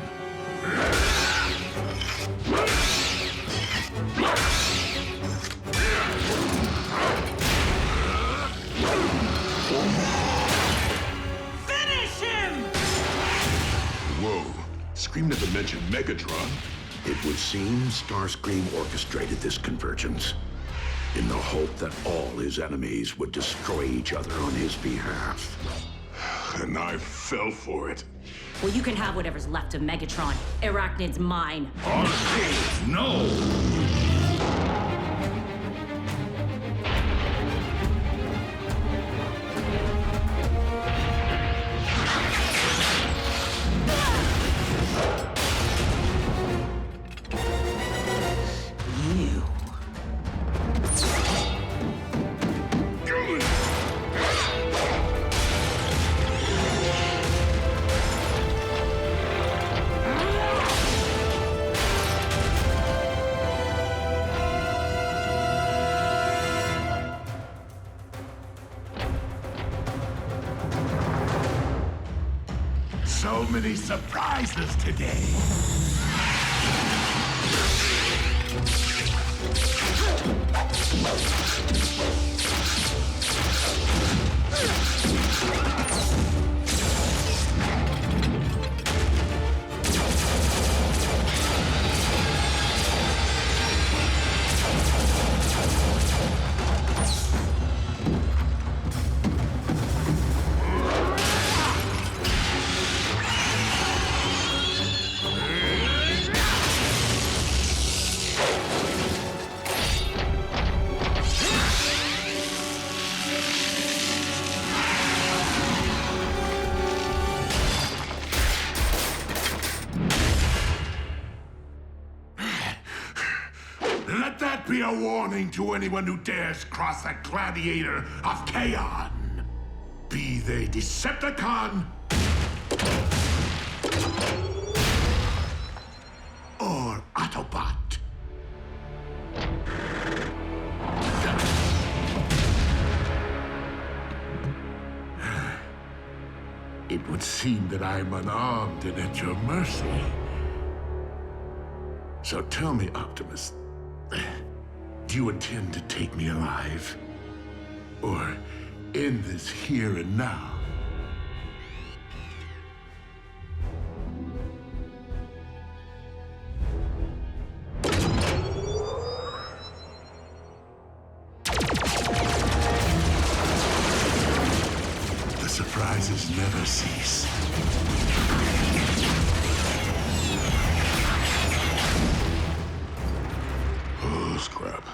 Speaker 12: Finish him!
Speaker 6: Whoa. Scream never mentioned Megatron.
Speaker 1: It would seem Starscream orchestrated this convergence in the hope that all his enemies would destroy each other on his behalf.
Speaker 6: And I fell for it.
Speaker 5: Well, you can have whatever's left of Megatron. Airachnid's mine.
Speaker 13: No! So many surprises today. Let that be a warning to anyone who dares cross the gladiator of Kaon. Be they Decepticon or Autobot. It would seem that I'm unarmed and at your mercy. So tell me, Optimus, do you intend to take me alive? Or end this here and now? The surprises never cease. Oh, scrap.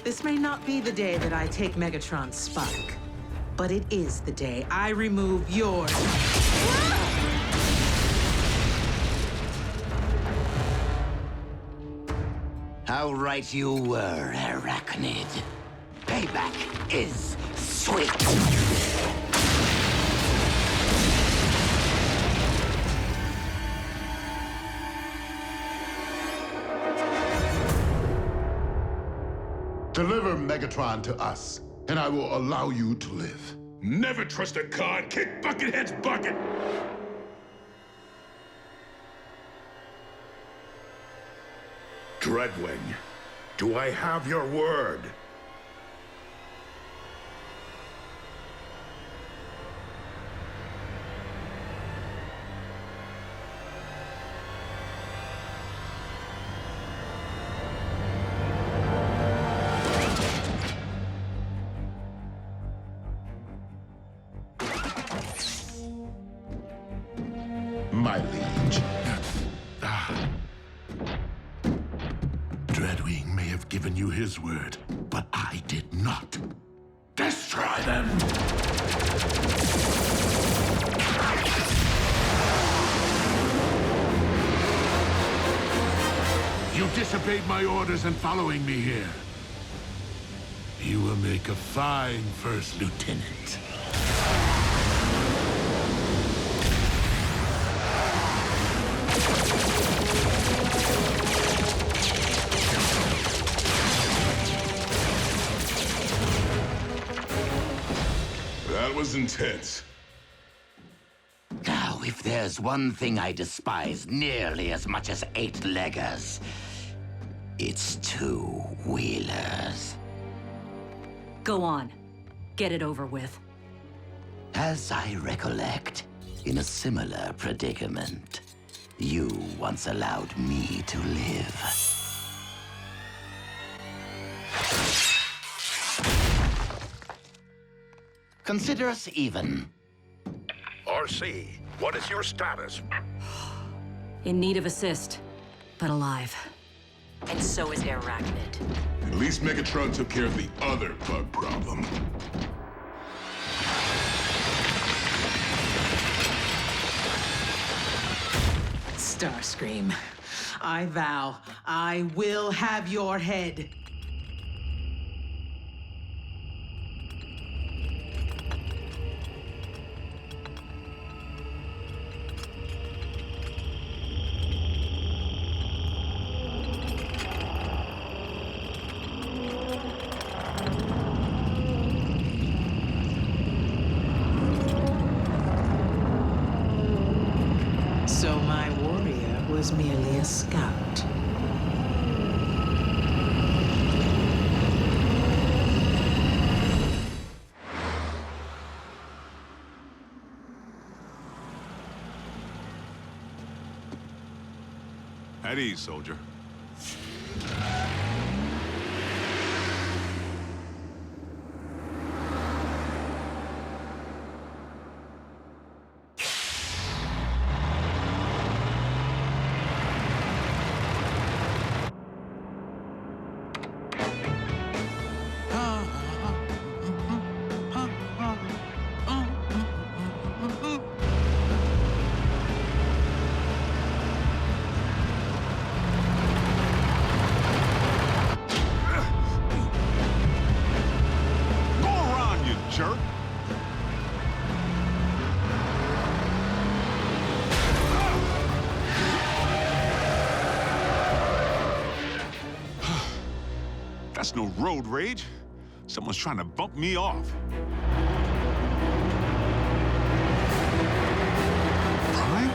Speaker 16: This may not be the day that I take Megatron's spike, but it is the day I remove yours.
Speaker 7: How right you were, Airachnid. Payback is sweet.
Speaker 15: Deliver Megatron to us, and I will allow you to live.
Speaker 13: Never trust a card. Kick Buckethead's bucket.
Speaker 1: Dreadwing, do I have your word?
Speaker 15: my liege.
Speaker 13: Dreadwing may have given you his word, but I did not. Destroy them! You disobeyed my orders in following me here. You will make a fine first lieutenant.
Speaker 6: That was intense.
Speaker 7: Now, if there's one thing I despise nearly as much as 8-leggers, it's 2-wheelers.
Speaker 5: Go on. Get it over with.
Speaker 7: As I recollect, in a similar predicament, you once allowed me to live. Consider us even.
Speaker 1: RC, what is your status?
Speaker 5: In need of assist, but alive. And so is Airachnid.
Speaker 6: At least Megatron took care of the other bug problem.
Speaker 16: Starscream, I vow I will have your head. So my warrior was merely a scout.
Speaker 8: At ease, soldier. Jerk. That's no road rage. Someone's trying to bump me off. Prime?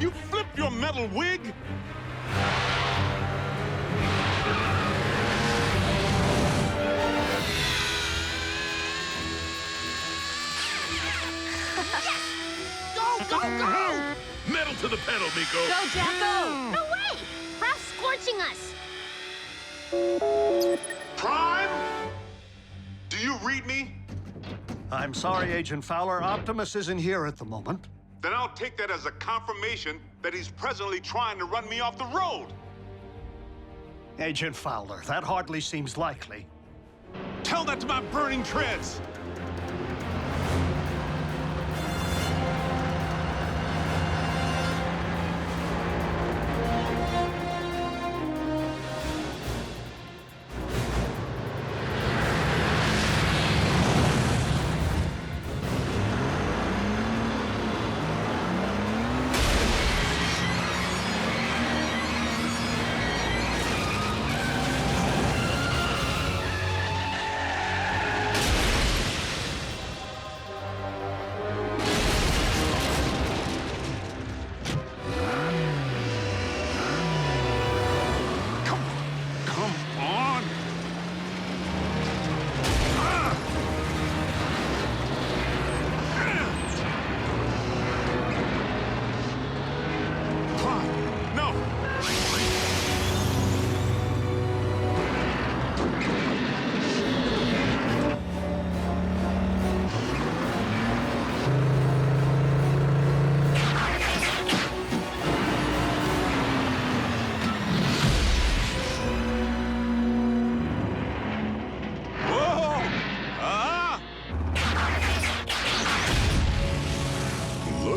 Speaker 8: You flipped your metal wig?
Speaker 13: Go! Metal to the pedal, Miko!
Speaker 4: Go, Jacko! No way! Ralph's scorching us!
Speaker 8: Prime? Do you read me?
Speaker 3: I'm sorry, Agent Fowler. Optimus isn't here at the moment.
Speaker 8: Then I'll take that as a confirmation that he's presently trying to run me off the road.
Speaker 3: Agent Fowler, that hardly seems likely.
Speaker 8: Tell that to my burning treads!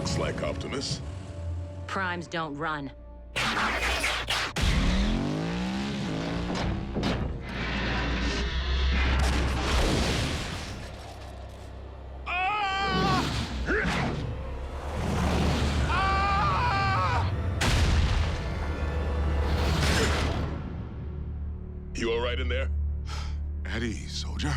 Speaker 6: looks like, Optimus.
Speaker 5: Primes don't run.
Speaker 6: You all right in there? At ease, soldier.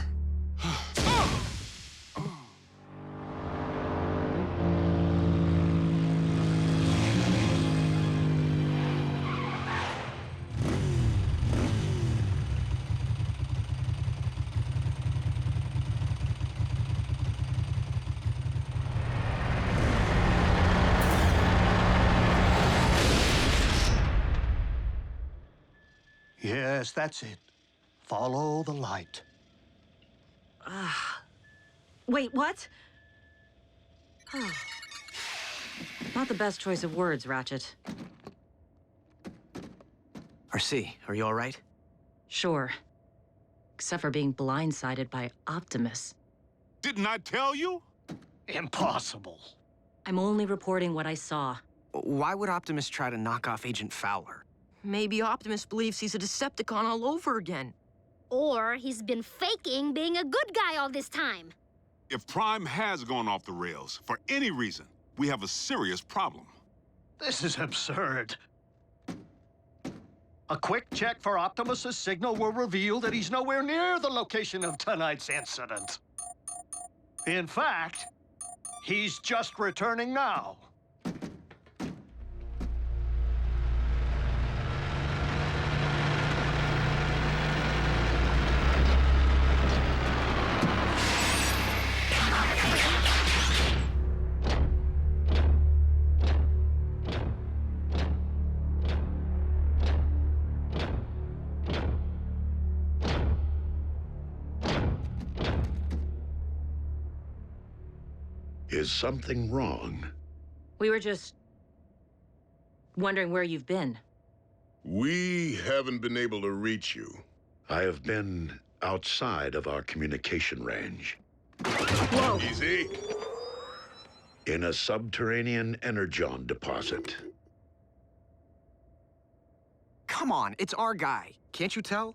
Speaker 3: Yes, that's it. Follow the light.
Speaker 5: Wait, what? Not the best choice of words, Ratchet.
Speaker 9: RC, are you all right?
Speaker 5: Sure. Except for being blindsided by Optimus.
Speaker 8: Didn't I tell you?
Speaker 3: Impossible.
Speaker 5: I'm only reporting what I saw.
Speaker 9: Why would Optimus try to knock off Agent Fowler?
Speaker 2: Maybe Optimus believes he's a Decepticon all over again.
Speaker 4: Or he's been faking being a good guy all this time.
Speaker 8: If Prime has gone off the rails, for any reason, we have a serious problem.
Speaker 3: This is absurd. A quick check for Optimus's signal will reveal that he's nowhere near the location of tonight's incident. In fact, he's just returning now.
Speaker 1: Is something wrong?
Speaker 5: We were just wondering where you've been.
Speaker 6: We haven't been able to reach you.
Speaker 1: I have been outside of our communication range.
Speaker 5: Whoa!
Speaker 6: Easy.
Speaker 1: In a subterranean energon deposit.
Speaker 9: Come on, it's our guy. Can't you tell?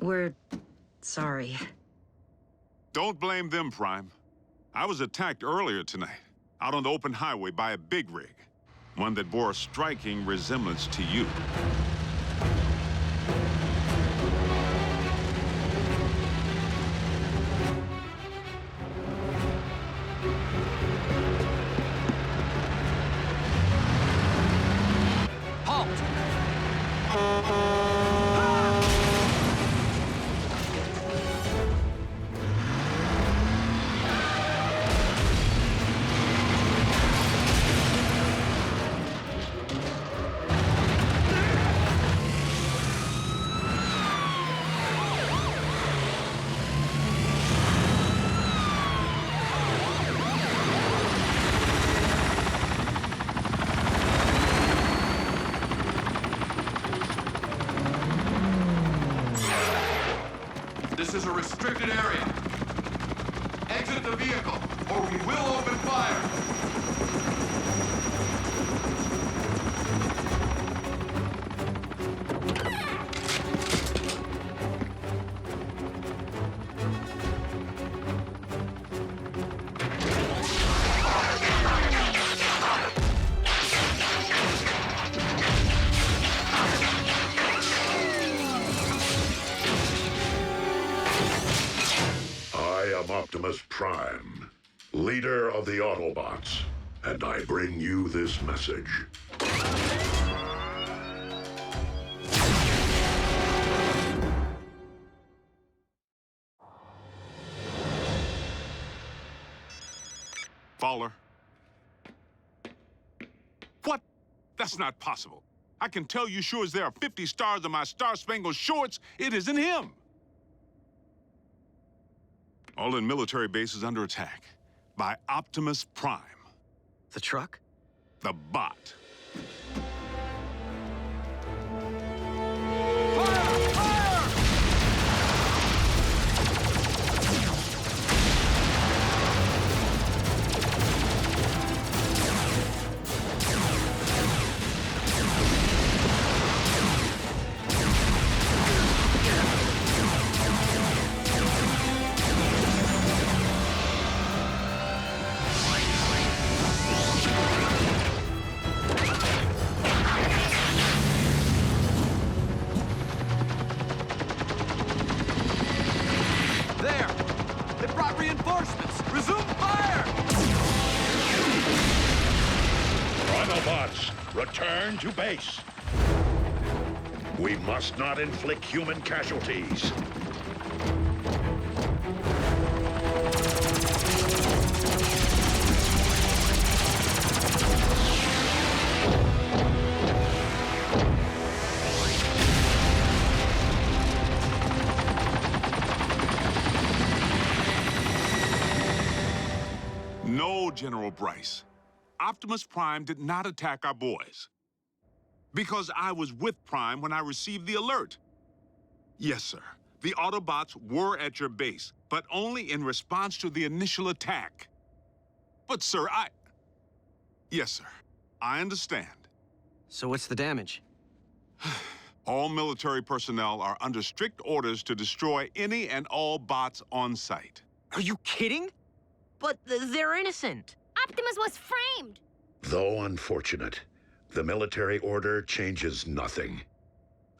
Speaker 5: We're sorry.
Speaker 8: Don't blame them, Prime. I was attacked earlier tonight, out on the open highway by a big rig. One that bore a striking resemblance to you.
Speaker 18: This is a restricted area. Exit the vehicle, or we will open fire.
Speaker 1: Optimus Prime, leader of the Autobots, and I bring you this message.
Speaker 8: Fowler. What? That's not possible. I can tell you sure as there are 50 stars on my Star-Spangled Shorts, it isn't him. All in military bases under attack by Optimus Prime.
Speaker 9: The truck?
Speaker 8: The bot.
Speaker 1: return to base. We must not inflict human casualties.
Speaker 8: No, General Bryce. Optimus Prime did not attack our boys. Because I was with Prime when I received the alert. Yes, sir. The Autobots were at your base, but only in response to the initial attack. But, sir, Yes, sir. I understand.
Speaker 9: So what's the damage?
Speaker 8: All military personnel are under strict orders to destroy any and all bots on site.
Speaker 19: Are you kidding? But they're innocent.
Speaker 4: Optimus was framed!
Speaker 1: Though unfortunate, the military order changes nothing.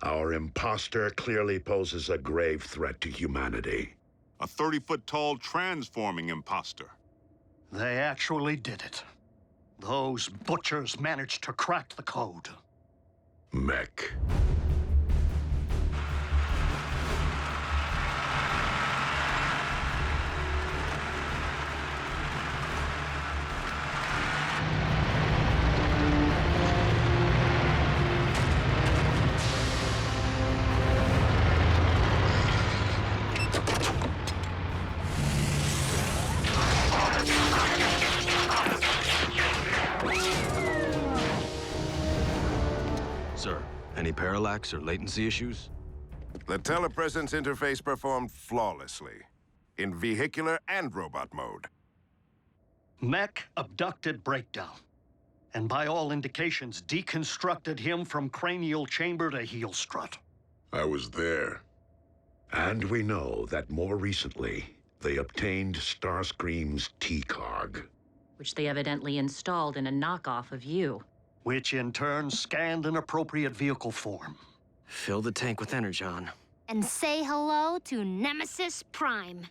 Speaker 1: Our imposter clearly poses a grave threat to humanity.
Speaker 8: A 30-foot-tall transforming imposter.
Speaker 3: They actually did it. Those butchers managed to crack the code.
Speaker 1: MECH.
Speaker 9: Sir, any parallax or latency issues?
Speaker 20: The telepresence interface performed flawlessly, in vehicular and robot mode.
Speaker 3: MECH abducted Breakdown, and by all indications, deconstructed him from cranial chamber to heel strut.
Speaker 1: I was there. And we know that more recently, they obtained Starscream's T-Cog.
Speaker 5: Which they evidently installed in a knockoff of you.
Speaker 3: Which in turn scanned an appropriate vehicle form.
Speaker 9: Fill the tank with energon.
Speaker 4: And say hello to Nemesis Prime.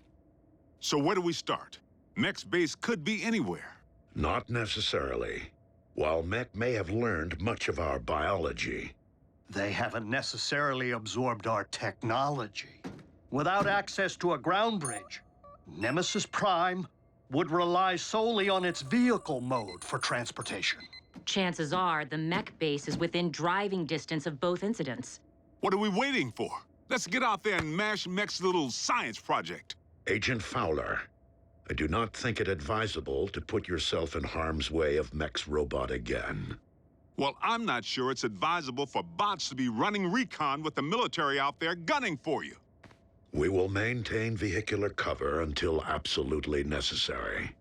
Speaker 8: So where do we start? MECH's base could be anywhere.
Speaker 1: Not necessarily. While MECH may have learned much of our biology,
Speaker 3: they haven't necessarily absorbed our technology. Without access to a ground bridge, Nemesis Prime would rely solely on its vehicle mode for transportation.
Speaker 5: Chances are the MECH base is within driving distance of both incidents.
Speaker 8: What are we waiting for? Let's get out there and mash MECH's little science project.
Speaker 1: Agent Fowler, I do not think it advisable to put yourself in harm's way of MECH's robot again.
Speaker 8: Well, I'm not sure it's advisable for bots to be running recon with the military out there gunning for you.
Speaker 1: We will maintain vehicular cover until absolutely necessary.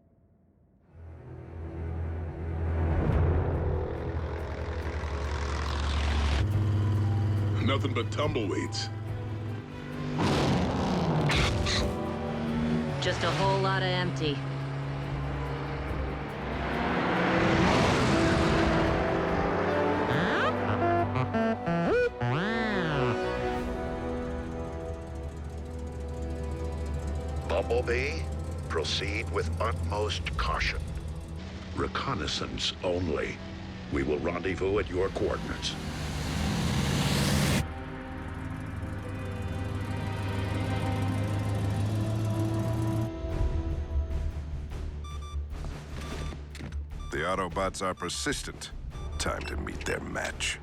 Speaker 6: Nothing but tumbleweeds.
Speaker 5: Just a whole lot of empty.
Speaker 1: Bumblebee, proceed with utmost caution. Reconnaissance only. We will rendezvous at your coordinates.
Speaker 20: The Autobots are persistent. Time to meet their match.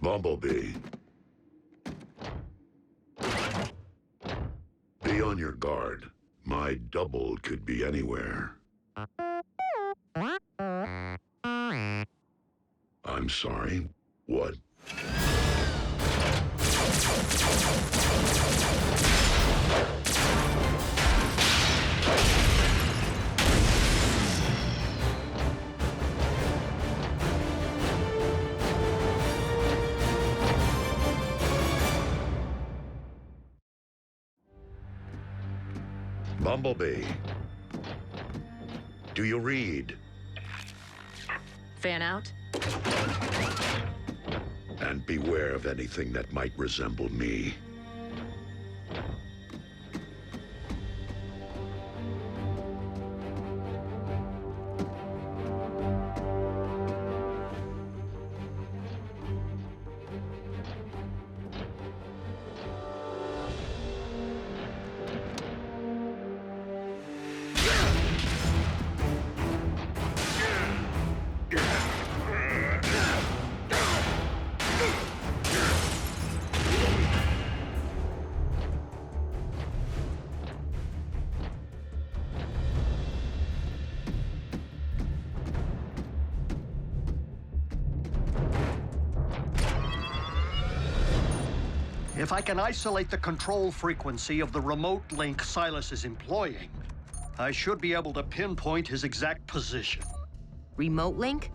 Speaker 1: Bumblebee. Be on your guard. My double could be anywhere. I'm sorry. What? Bumblebee. Do you read?
Speaker 5: Fan out?
Speaker 1: And beware of anything that might resemble me.
Speaker 3: If I can isolate the control frequency of the remote link Silas is employing, I should be able to pinpoint his exact position.
Speaker 2: Remote link?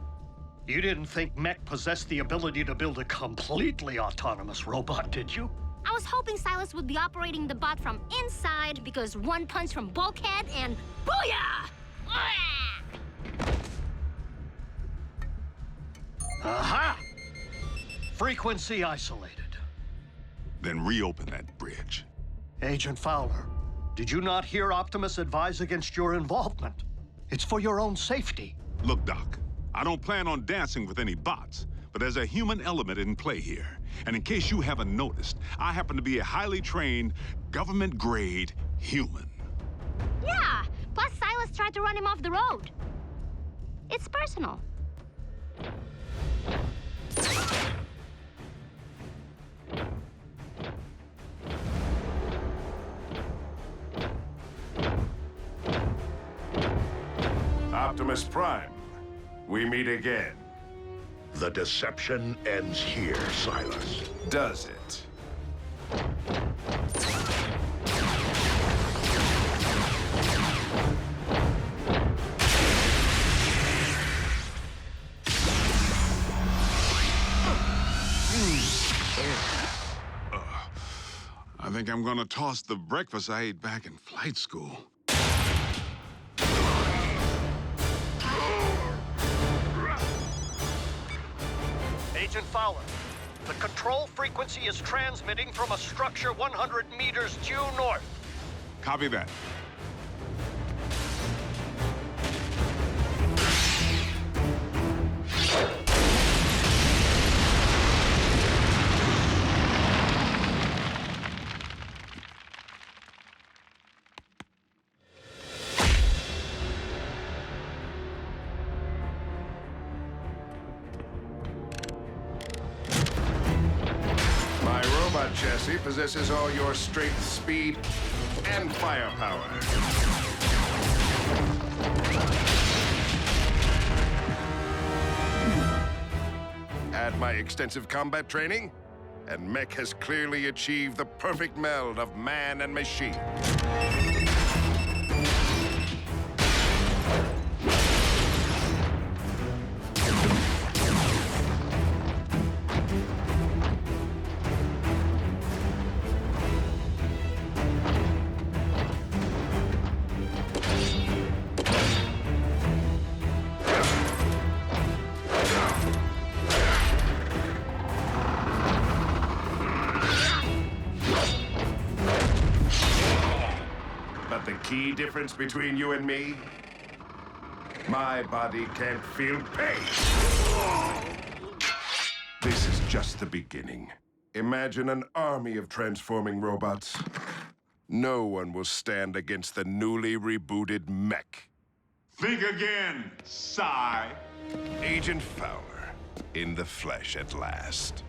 Speaker 3: You didn't think MECH possessed the ability to build a completely autonomous robot, did you?
Speaker 4: I was hoping Silas would be operating the bot from inside because one punch from Bulkhead and booyah!
Speaker 3: Aha! Frequency isolated.
Speaker 8: Then reopen that bridge.
Speaker 3: Agent Fowler, did you not hear Optimus advise against your involvement? It's for your own safety.
Speaker 8: Look, Doc, I don't plan on dancing with any bots, but there's a human element in play here. And in case you haven't noticed, I happen to be a highly trained, government-grade human.
Speaker 4: Yeah, plus Silas tried to run him off the road. It's personal.
Speaker 20: Optimus Prime, we meet again.
Speaker 1: The deception ends here, Silas.
Speaker 20: Does it?
Speaker 8: I think I'm gonna toss the breakfast I ate back in flight school.
Speaker 3: Agent Fowler, the control frequency is transmitting from a structure 100 meters due north.
Speaker 8: Copy that.
Speaker 20: Chassis possesses all your strength, speed, and firepower. Add my extensive combat training, and MECH has clearly achieved the perfect meld of man and machine. Key difference between you and me? My body can't feel pain. This is just the beginning. Imagine an army of transforming robots. No one will stand against the newly rebooted MECH.
Speaker 8: Think again, sigh.
Speaker 20: Agent Fowler, in the flesh at last.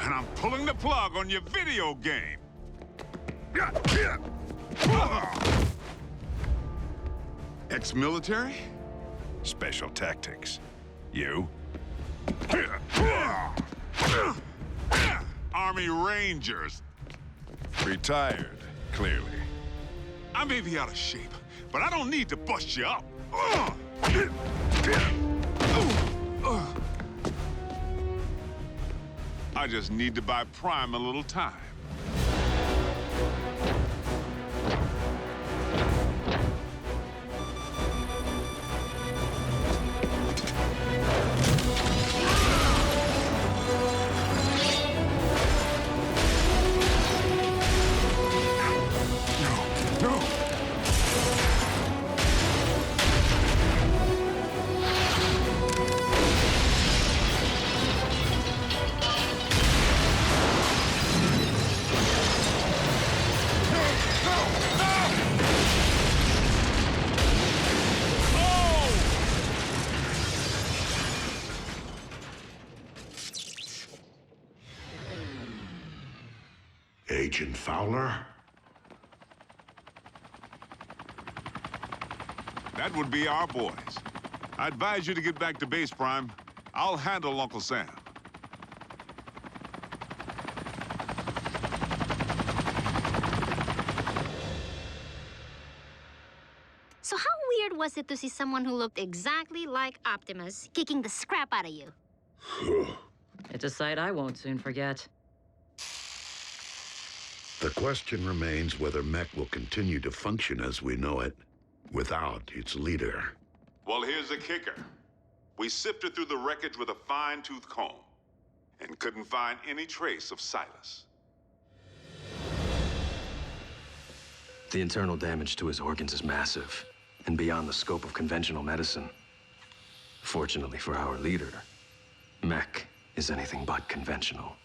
Speaker 8: And I'm pulling the plug on your video game. Ex-military?
Speaker 20: Special tactics. You?
Speaker 8: Army Rangers.
Speaker 20: Retired, clearly.
Speaker 8: I may be out of shape, but I don't need to bust you up. I just need to buy Prime a little time.
Speaker 1: Agent Fowler?
Speaker 8: That would be our boys. I advise you to get back to base, Prime. I'll handle Uncle Sam.
Speaker 4: So how weird was it to see someone who looked exactly like Optimus kicking the scrap out of you?
Speaker 5: It's a sight I won't soon forget.
Speaker 1: The question remains whether MECH will continue to function as we know it, without its leader.
Speaker 8: Well, here's the kicker. We sifted through the wreckage with a fine-tooth comb and couldn't find any trace of Silas.
Speaker 17: The internal damage to his organs is massive and beyond the scope of conventional medicine. Fortunately for our leader, MECH is anything but conventional.